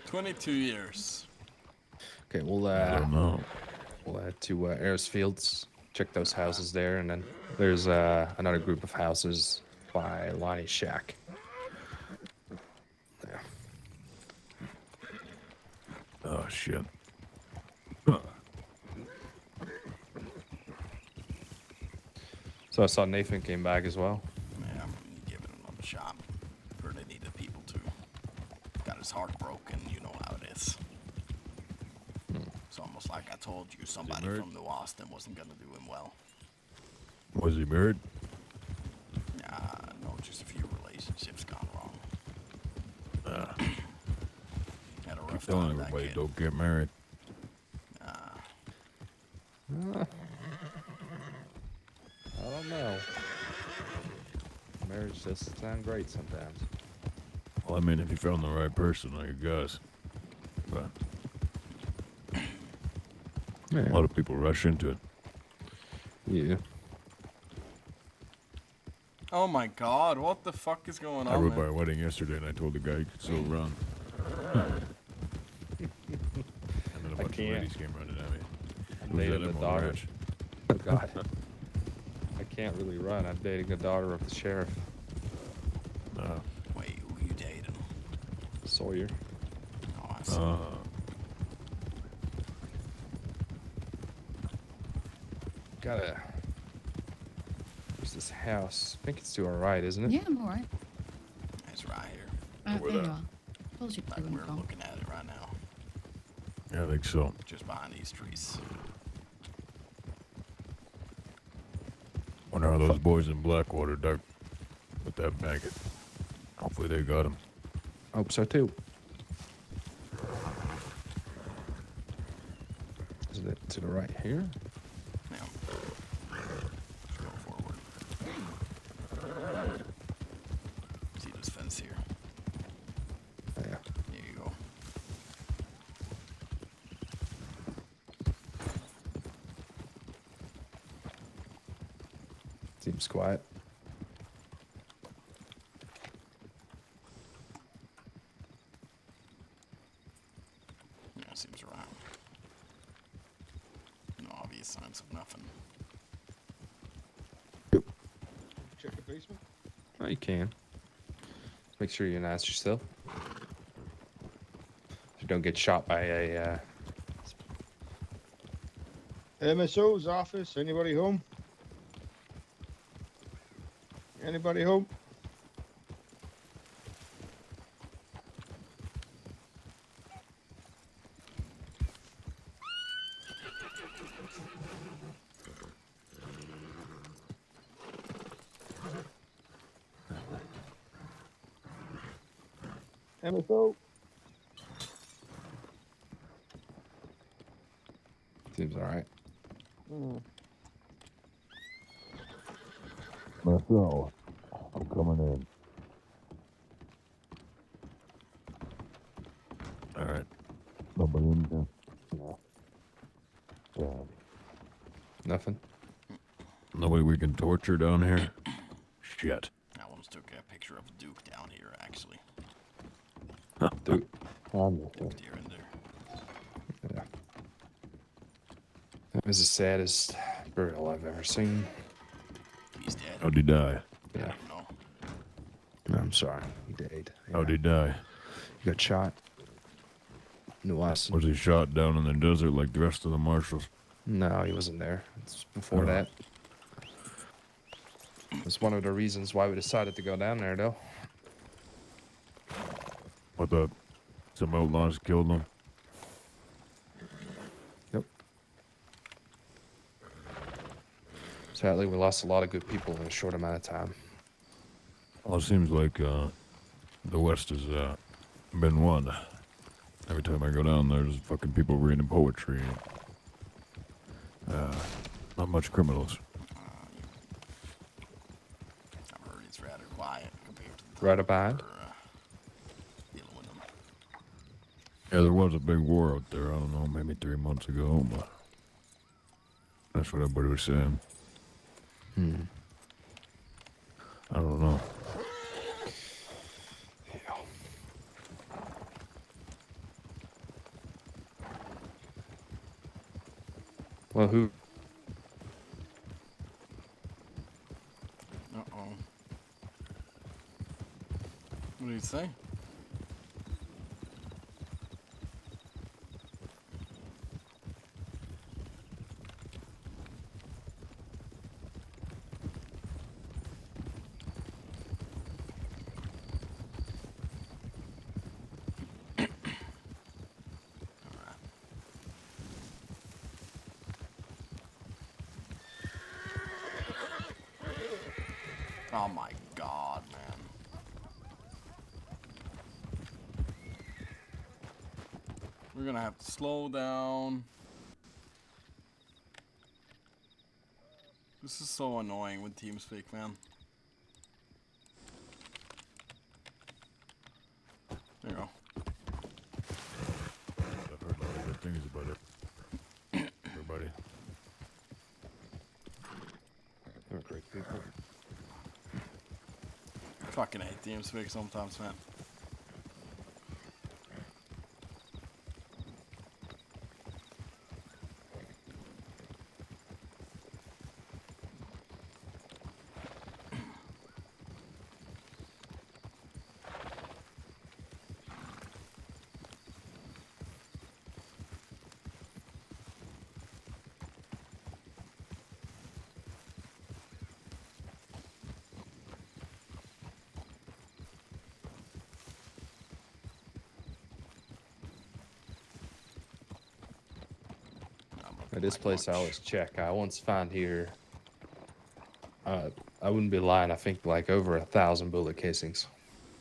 22 years. Okay, we'll I don't know. we'll head to Ayers Fields, check those houses there, and then there's another group of houses by Lonnie's shack. Yeah. Oh, shit. So I saw Nathan came back as well. Yeah, give it another shot. Heard they needed people too. Got his heart broken, you know how it is. It's almost like I told you somebody married? from New Austin wasn't gonna do him well. Was he married? No, just a few relationships gone wrong. Had a rough Telling time with that everybody kid. don't get married. I don't know. Marriage doesn't sound great sometimes. Well, I mean, if you found the right person, I guess. But Yeah. a lot of people rush into it. Yeah. Oh my god, what the fuck is going I on, rode by man? a wedding yesterday, and I told the guy he could still run. And then a bunch of can't. ladies came running at me. I'm It was dating at a Emerald daughter. Ranch. Oh God. I can't really run. I'm dating a daughter of the sheriff, Wait, who you dating? Sawyer. Oh, I see. Gotta. Where's this house? I think it's to our right, isn't it? Yeah, I'm alright. It's right here. There you are. Told you to Like do when we're you're gone. looking at it right now. Yeah, I think so. Just behind these trees. Wonder how those boys in Blackwater duck with that blanket. Hopefully they got him. Hope so too. Isn't it to the right here? Yeah. Just go forward. See this fence here? Yeah. There you go. Seems quiet. Yeah, seems right. No obvious signs of nothing. Check the basement. Oh, you can. Make sure you announce yourself. So you don't get shot by a. MSO's office. Anybody home? Anybody home? MSO. Seems all right. Marcel, I'm coming in. All right. Nobody in there? No. Yeah. Nothing. Nobody we can torture down here? Shit. I almost took a picture of Duke down here, actually. Duke. Duke deer in there. Yeah. That was the saddest burial I've ever seen. He's dead. How'd he die? Yeah. No. I'm sorry. He died. How'd he die? He got shot. No ice. Was he shot down in the desert like the rest of the marshals? No, he wasn't there. It's before that. It's one of the reasons why we decided to go down there, though. What the? Some outlaws killed him? Yep. Sadly, we lost a lot of good people in a short amount of time. Well, it seems like the West has been won. Every time I go down there, there's fucking people reading poetry. Not much criminals. I've heard it's rather quiet compared to the Right about. dealing with them. Yeah, there was a big war out there, I don't know, maybe 3 months ago, but that's what everybody was saying. I don't know. Well, who? Uh-oh. What did he say? Oh my god, man. We're gonna have to slow down. This is so annoying with TeamSpeak, man. There you go. I've heard a lot of good things about it. Everybody. They're great people. Fucking hate TeamSpeak sometimes, man. At this place I always check. I once found here, I wouldn't be lying, I think like over 1,000 bullet casings.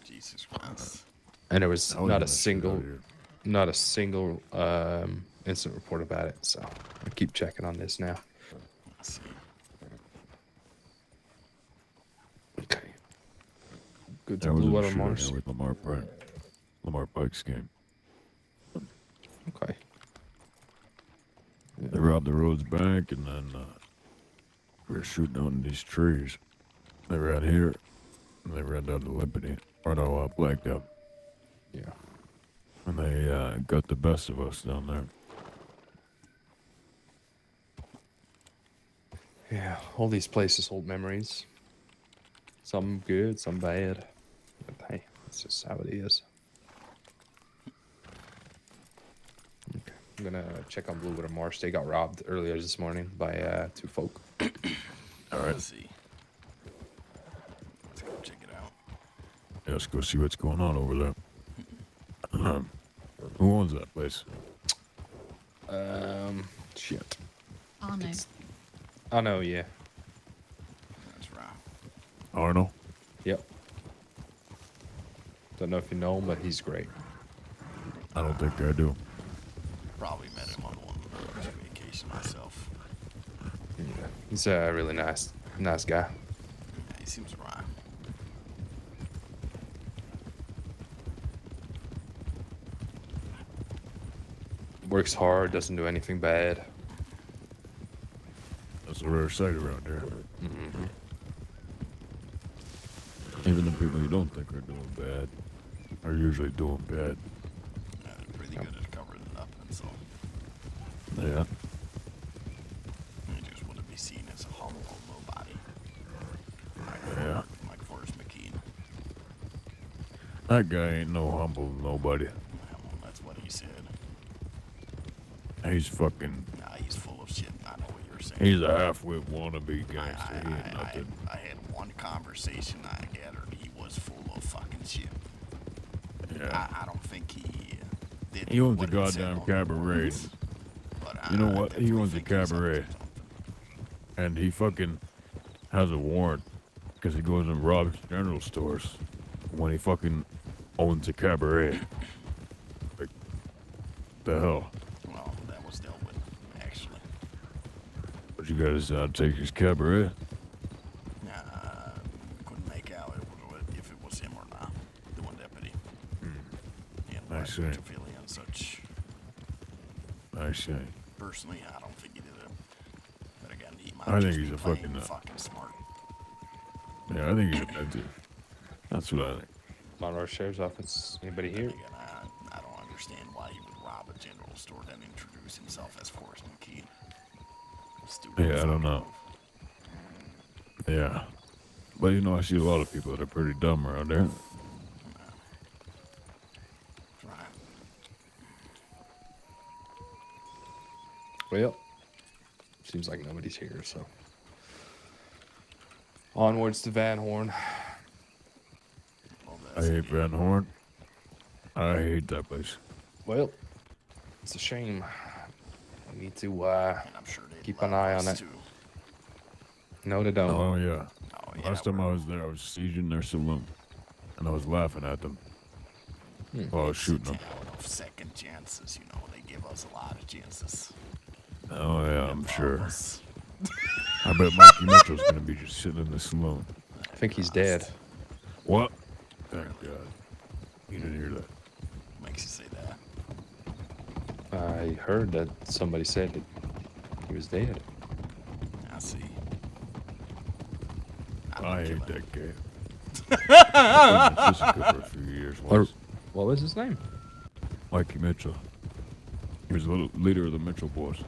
Jesus Christ. And there was Hell not yeah, a shit single, out here. not a single incident report about it. So I keep checking on this now. Let's see. Okay. Good to There was a Blue Water shooter Mars. here with Lamar Pike's game. Okay. They robbed the Rhodes Bank, and then We were shooting down these trees. They ran here, and they ran down to Liberty. Or no, Blackwater. Yeah. And they got the best of us down there. Yeah, all these places hold memories. Some good, some bad. But hey, that's just how it is. Okay. I'm gonna check on Blackwater Marsh. They got robbed earlier this morning by 2 folk. All right. Let's see. Let's go check it out. Yeah, let's go see what's going on over there. Who owns that place? Shit. Oh no. Oh no, yeah. That's right. Arnold? Yep. Don't know if you know him, but he's great. I don't think I do. Probably met him on one of the vacation myself. Yeah. He's a really nice guy. Yeah, he seems right. Works hard, doesn't do anything bad. That's a rare sight around here. Mm-hmm. Even the people you don't think are doing bad are usually doing bad. Yeah, they're pretty good at covering it up, and so Yeah. he just wouldn't be seen as a humble nobody. Yeah. Like Forrest McKean. That guy ain't no humble nobody. Well, that's what he said. He's fucking... Nah, he's full of shit. I know what you're saying. He's a half-wit wannabe gangster. He ain't nothing. I had one conversation I gathered. He was full of fucking shit. Yeah. I don't think he did. He owns a what he said goddamn on the cabaret. boards, but You know I what? He definitely owns a think he's up to cabaret. something. And he fucking has a warrant because he goes and robs general stores when he fucking owns a cabaret. Like, the hell? Well, that was dealt with, actually. But you guys take his cabaret? Couldn't make out if it was him or not. The one deputy. I see. Affiliate and such. I see. Personally, I don't think he did it. But again, he might I just think he's be a playing fucking smart. Yeah, I think he's a bad dude. That's what I think. Monroe Sheriff's Office. Anybody here? Again, I don't understand why he would rob a general store then introduce himself as Forrest McKean. Stupid. Yeah, I don't know. Yeah. But you know, I see a lot of people that are pretty dumb around there. Well, seems like nobody's here, so. Onwards to Van Horn. I hate Van Horn. I hate that place. Well, it's a shame. We need to keep an eye on it. No, they don't. Oh, yeah. Last time I was there, I was sieging their saloon. And I was laughing at them. While I was shooting them. Of second chances, you know, they give us a lot of chances. Oh, yeah, I'm sure. I bet Mikey Mitchell's gonna be just sitting in the saloon. I think he's dead. What? Thank God. You didn't hear that. Makes you say that. I heard that somebody said that he was dead. I see. I hate that guy. I was in Jessica for a few years once. What was his name? Mikey Mitchell. He was the leader of the Mitchell boys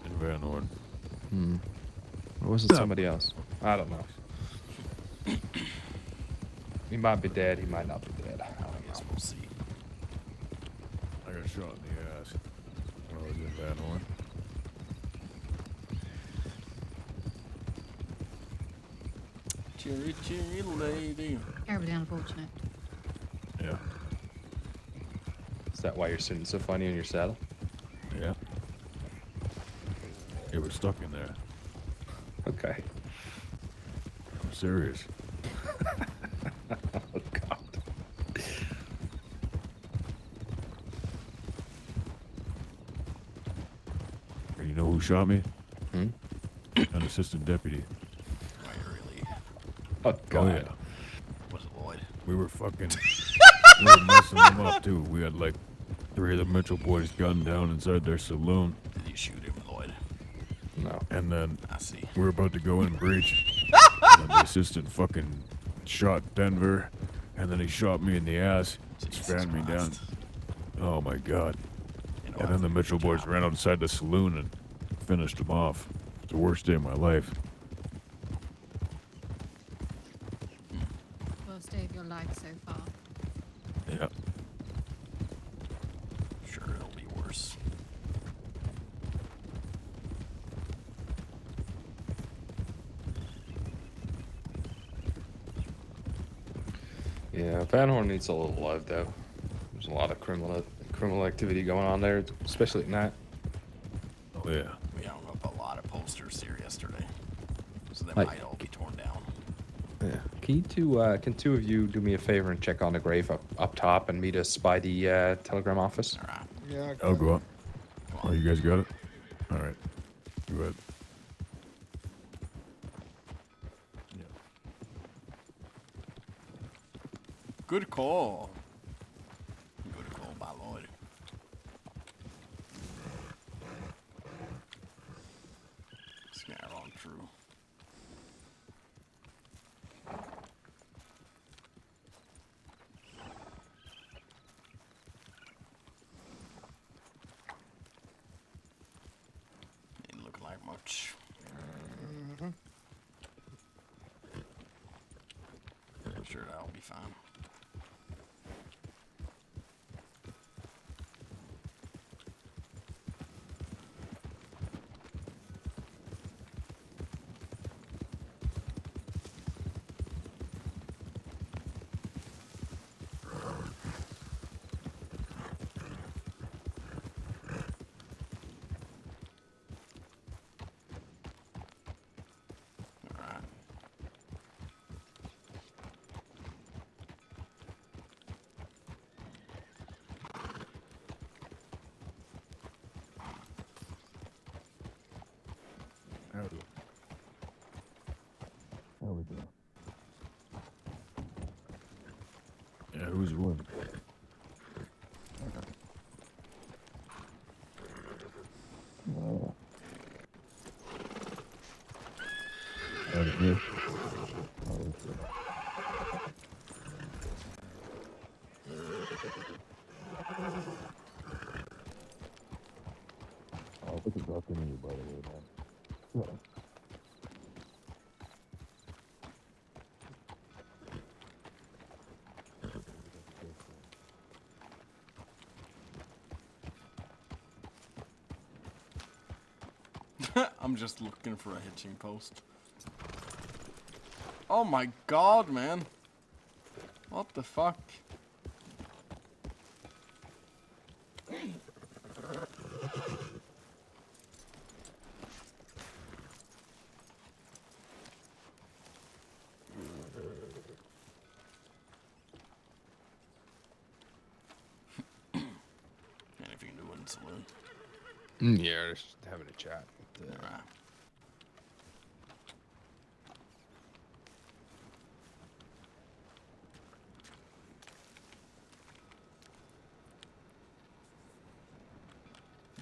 in Van Horn. Or was it somebody else? I don't know. He might be dead, he might not be dead. I guess we'll see. I got shot in the ass when I was in Van Horn. Cheery, cheery lady. Terribly unfortunate. Yeah. Is that why you're sitting so funny in your saddle? Yeah. It was stuck in there. Okay. I'm serious. Oh, God. And you know who shot me? Hmm? An assistant deputy. Oh, God. Oh, yeah. Was it Lloyd? We were fucking... we were messing them up, too. We had, like, 3 of the Mitchell boys gunned down inside their saloon. Did you shoot him, Lloyd? No. And then I see. we're about to go in breach. And the assistant fucking shot Denver, and then he shot me in the ass, spat me down. Oh my god. And then the Mitchell boys ran outside the saloon and finished him off. It's the worst day of my life. Worst day of your life so far. Yeah. Sure, it'll be worse. Yeah, Van Horn needs a little love, though. There's a lot of criminal activity going on there, especially at night. Oh yeah. We hung up a lot of posters here yesterday, so they Like- might all be torn down. Yeah. Can two of you do me a favor and check on the grave up top and meet us by the telegram office? All right. Yeah. I'll go up. Oh, you guys got it? All right. Go ahead. Good call. Good call, my lord. Scan on true. Didn't look like much. Sure, that'll be fine. Alright. Howdy. How we doing? Yeah, who's winning? Out of here. Oh, look at talking to you, by the way, man. I'm just looking for a hitching post. Oh my god, man. What the fuck? Anything new in the saloon? Yeah, just having a chat. Alright.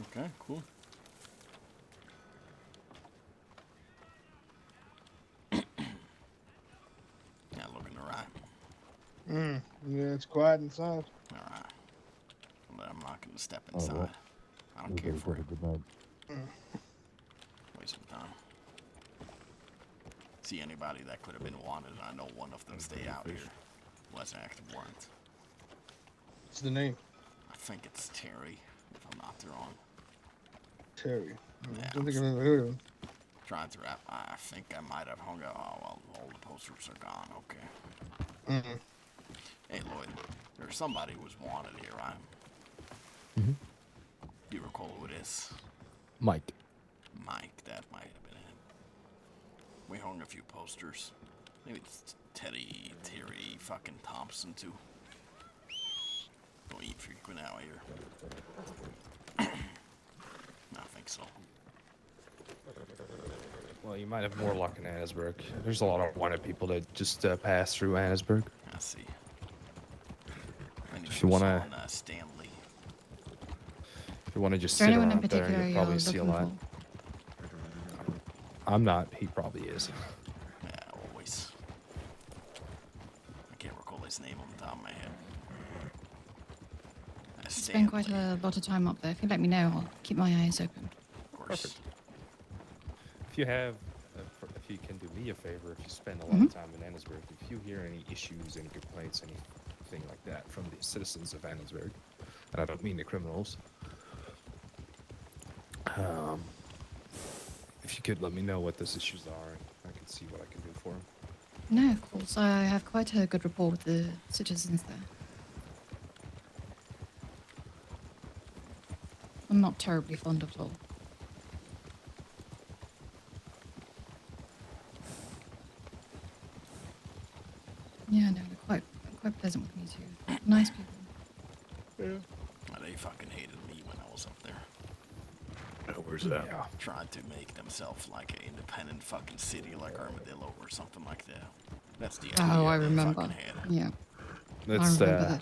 Okay, cool. Yeah, looking alright. Yeah, it's quiet inside. Alright. Well, I'm not gonna step Oh, inside. well. I don't care for it. Good night. Waste of time. See anybody that could have been wanted, I know one of them stay out here. Was an active warrant. What's the name? I think it's Terry, if I'm not wrong. Terry. Yeah, I don't think I've ever heard of him. Trying to wrap. I think I might have hung out. Oh, well, all the posters are gone. Okay. Hey, Lloyd. There's somebody who was wanted here, right? Mhm. Do you recall who it is? Mike. Mike, that might have been it. We hung a few posters. Maybe it's Terry fucking Thompson, too. Don't eat frequent out here. I think so. Well, you might have more luck in Annesburg. There's a lot of wanted people that just pass through Annesburg. I see. If you wanna, Stanley. if you wanna just Is there sit anyone in around there, particular you'll you're probably see a looking lot. I'm not. He probably is. Yeah, always. I can't recall his name on the top of my head. Spend quite a lot of time up there. If you let me know, I'll keep my eyes open. Of course. If you have, if you can do me a favor, if you spend a lot of time in Annesburg, if you hear any issues, any complaints, anything like that from the citizens of Annesburg, and I don't mean the criminals, if you could let me know what those issues are, I can see what I can do for them. No, of course. I have quite a good rapport with the citizens there. I'm not terribly fond of Lowell. Yeah, no, they're quite pleasant with me too. Nice people. Yeah. They fucking hated me when I was up there. Where's that? Yeah. Tried to make themselves like an independent fucking city like Armadillo or something like that. That's the idea Oh, I they remember. fucking had. Yeah. That's I remember that.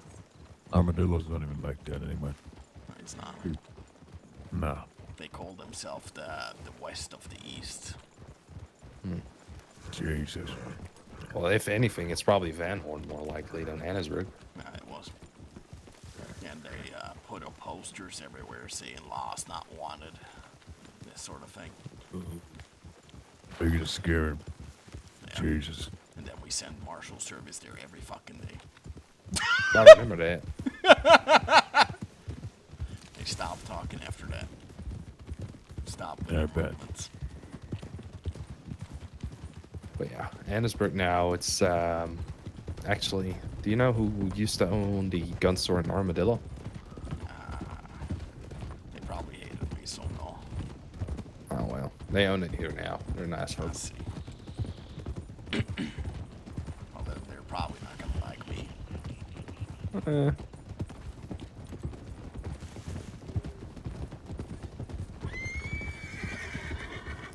Armadillo's not even like that anymore. It's not. No. They call themselves the west of the east. Jesus. Well, if anything, it's probably Van Horn more likely than Annesburg. Yeah, it was. And they put up posters everywhere saying lost, not wanted. This sort of thing. They're gonna scare him. Yeah. Jesus. And then we send marshal service there every fucking day. I remember that. They stopped talking after that. Stopped with I their bet. movements. But yeah, Annesburg now, it's actually, do you know who used to own the gun store in Armadillo? They probably hated me, so no. Oh well, they own it here now. They're nice I folks. see. Well, they're probably not gonna like me.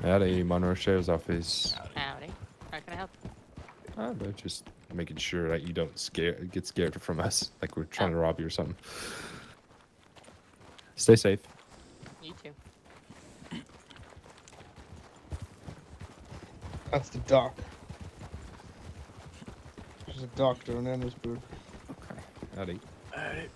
Howdy, Monroe Sheriff's Office. Howdy. How can I help? They're just making sure that you don't get scared from us, like we're trying to rob you or something. Stay safe. You too. That's the dock. There's a doctor in Emmitsburg. Okay. Howdy. Howdy.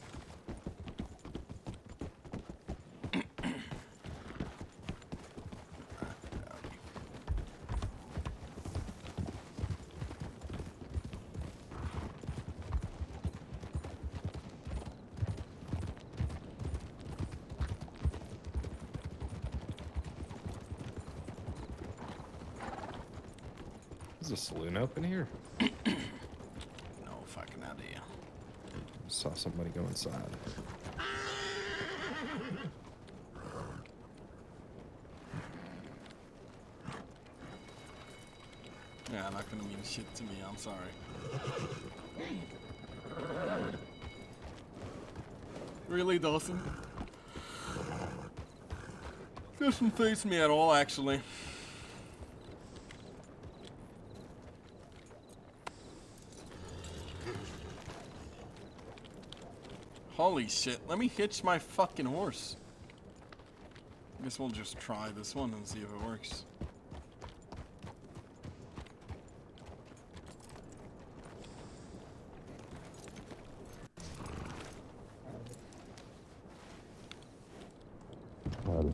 Is a saloon open here? No fucking idea. Saw somebody go inside. Yeah, not gonna mean shit to me, I'm sorry. Really doesn't. Doesn't faze me at all, actually. Holy shit, let me hitch my fucking horse. I guess we'll just try this one and see if it works. Howdy.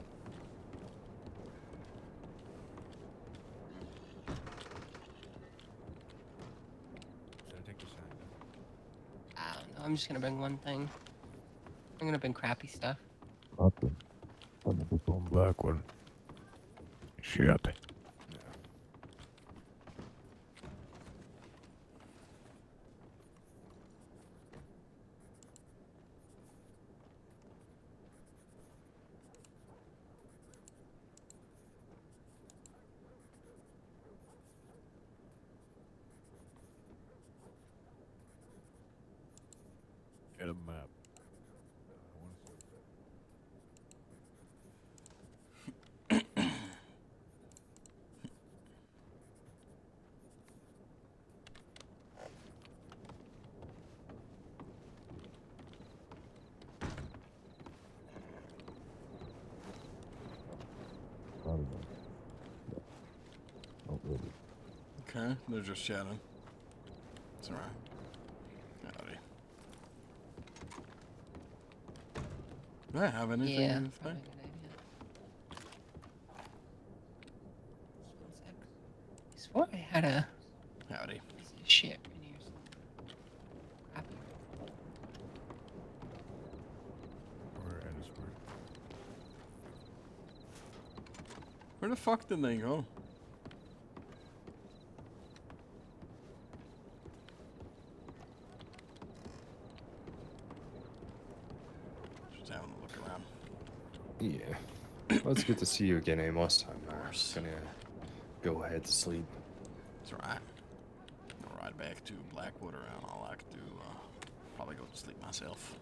I don't know. I'm just gonna bring one thing. I'm gonna bring crappy stuff. Nothing. I'm gonna go on Blackwater. Shit. Get a map. Okay, they're just chatting. It's alright. Howdy. Do I have anything Yeah, to say? probably a good idea. Just 1 sec. I swore I had a Howdy. piece of shit in here somewhere. Crap. Where the fuck did they go? Just having a look around. Yeah. Well, it's good to see you again, Amos. I'm gonna go ahead to sleep. It's alright. I'll ride back to Blackwater and I'll like to probably go to sleep myself.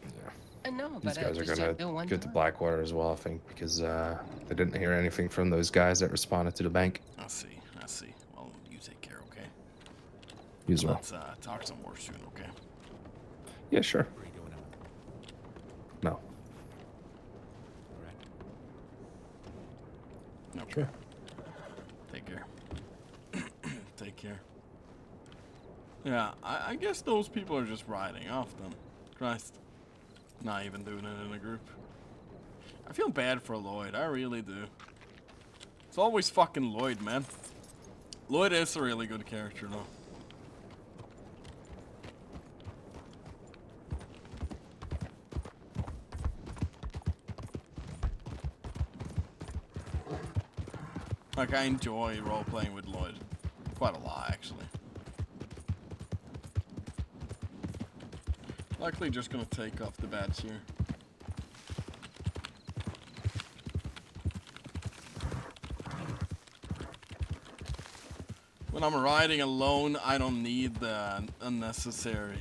Yeah. I know, These but guys are just gonna do one get to time. Blackwater as well, I think, because they didn't hear anything from those guys that responded to the bank. I see. Well, you take care, okay? You as well. Let's talk some more soon, okay? Yeah, sure. No. Okay. Sure. Take care. Take care. Yeah, I guess those people are just riding off them. Christ. Not even doing it in a group. I feel bad for Lloyd, I really do. It's always fucking Lloyd, man. Lloyd is a really good character, though. Like, I enjoy role-playing with Lloyd quite a lot, actually. Likely just gonna take off the badge here. When I'm riding alone, I don't need the unnecessary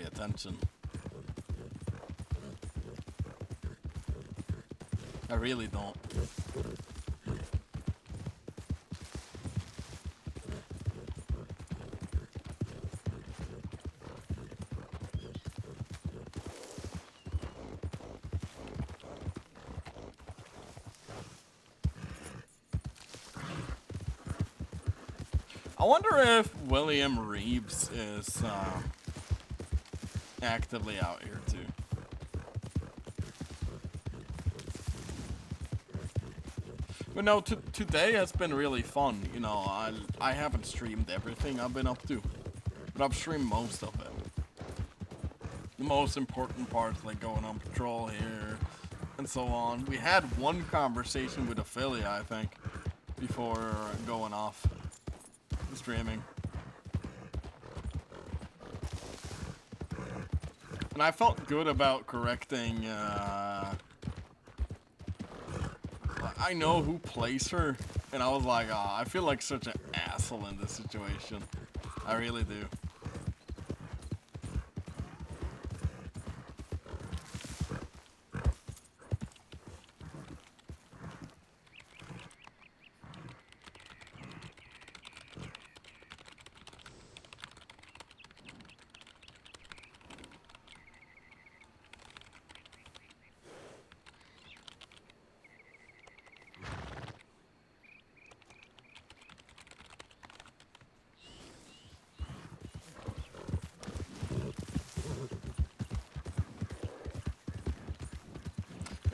attention. I really don't. I wonder if William Reeves is actively out here too. But no, today has been really fun. You know, I haven't streamed everything I've been up to, but I've streamed most of it. The most important parts, like going on patrol here and so on. We had one conversation with Ophelia, I think, before going off streaming. And I felt good about correcting, I know who plays her, and I was like, I feel like such an asshole in this situation. I really do.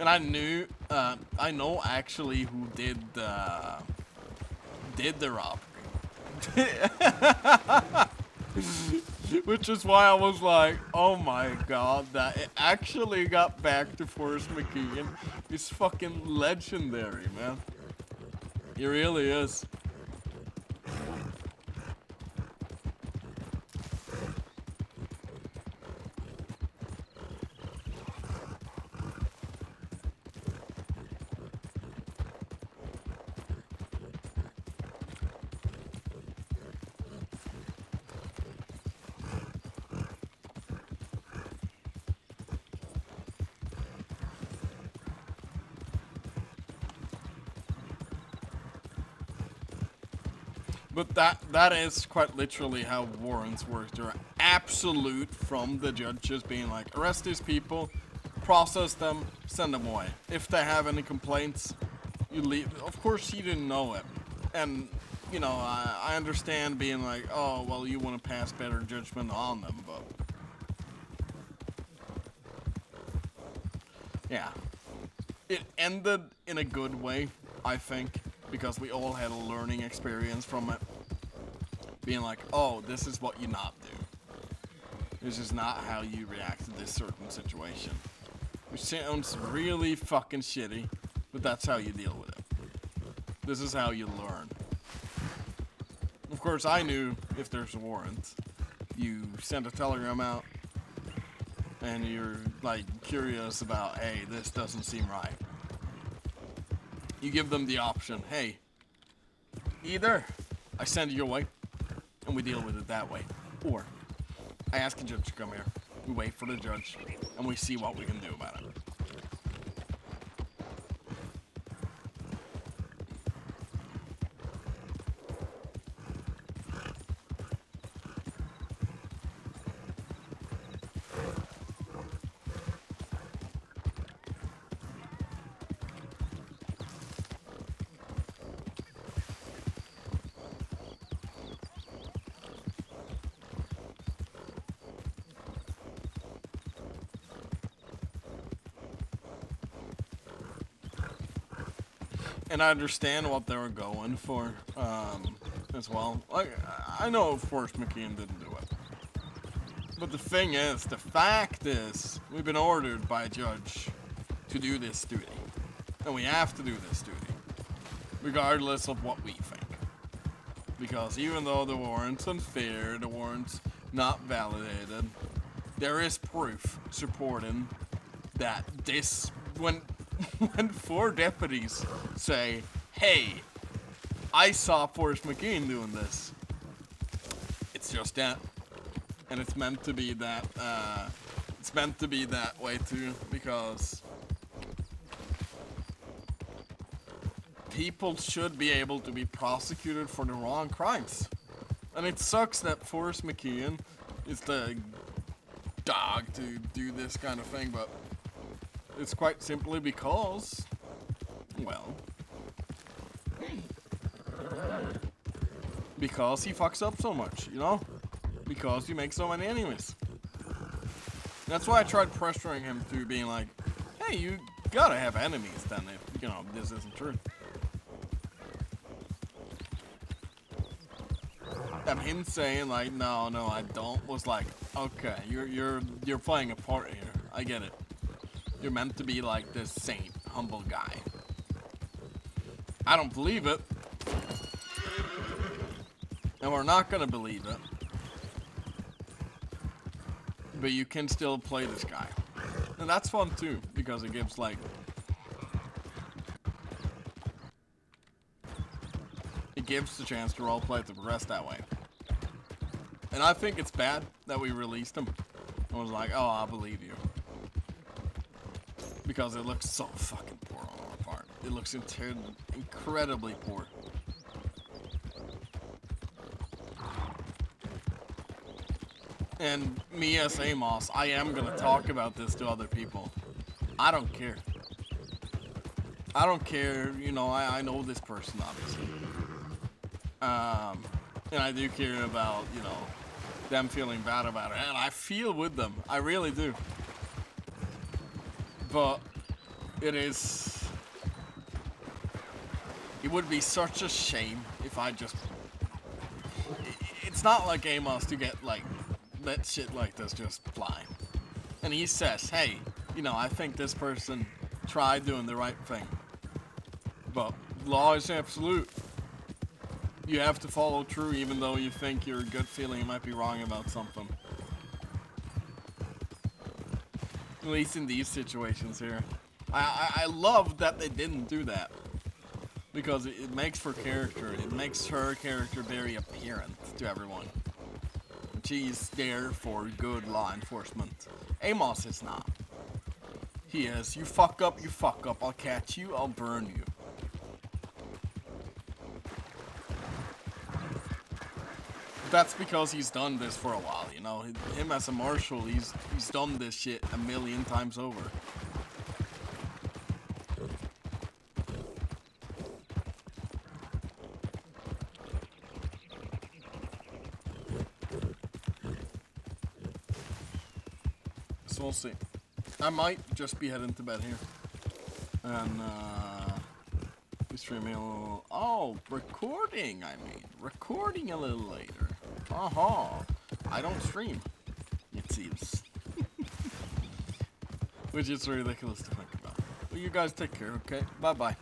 And I know actually who did the robbery. Which is why I was like, oh my god, that it actually got back to Forrest McKeon is fucking legendary, man. He really is. But that is quite literally how warrants work. They're absolute from the judges being like, arrest these people, process them, send them away. If they have any complaints, you leave. Of course, he didn't know it. And, you know, I understand being like, oh, well, you want to pass better judgment on them, but... yeah. It ended in a good way, I think, because we all had a learning experience from it. Being like, oh, this is what you not do. This is not how you react to this certain situation. Which sounds really fucking shitty, but that's how you deal with it. This is how you learn. Of course, I knew if there's a warrant, you send a telegram out, and you're, like, curious about, hey, this doesn't seem right. You give them the option, hey, either I send you away, and we deal with it that way, or I ask the judge to come here, we wait for the judge, and we see what we can do about it. And I understand what they were going for, as well. Like, I know, of course, McKean didn't do it. But the thing is, the fact is, we've been ordered by a judge to do this duty. And we have to do this duty, regardless of what we think. Because even though the warrant's unfair, the warrant's not validated, there is proof supporting that this, when 4 deputies say, hey, I saw Forrest McKean doing this, it's just that. And it's meant to be that, way too, because people should be able to be prosecuted for the wrong crimes. And it sucks that Forrest McKean is the dog to do this kind of thing, but it's quite simply because, well, because he fucks up so much, you know? Because he makes so many enemies. That's why I tried pressuring him to being like, hey, you gotta have enemies then if, you know, this isn't true. And him saying like, no, I don't, was like, okay, you're playing a part here. I get it. You're meant to be like this saint, humble guy. I don't believe it. And we're not gonna believe it. But you can still play this guy. And that's fun too, because it gives like... it gives the chance to roleplay to progress that way. And I think it's bad that we released him. I was like, oh, I believe you. Because it looks so fucking poor on our part. It looks incredibly poor. And me as Amos, I am gonna talk about this to other people. I don't care. I don't care, you know, I know this person, obviously. And I do care about, you know, them feeling bad about it. And I feel with them. I really do. But it would be such a shame if I just... It's not like Amos to get, like, let shit like this just fly. And he says, hey, you know, I think this person tried doing the right thing. But law is absolute. You have to follow through even though you think your gut feeling might be wrong about something. At least in these situations here. I love that they didn't do that. Because it makes for character. It makes her character very apparent to everyone. She's there for good law enforcement. Amos is not. He is, you fuck up, I'll catch you, I'll burn you. that's because he's done this for a while, you know. Him as a marshal, he's done this shit a million times over. So we'll see. I might just be heading to bed here. And, be streaming a little... Oh, recording, I mean. Recording a little later. I don't stream, it seems. Which is ridiculous to think about. Well, you guys take care, okay? Bye-bye.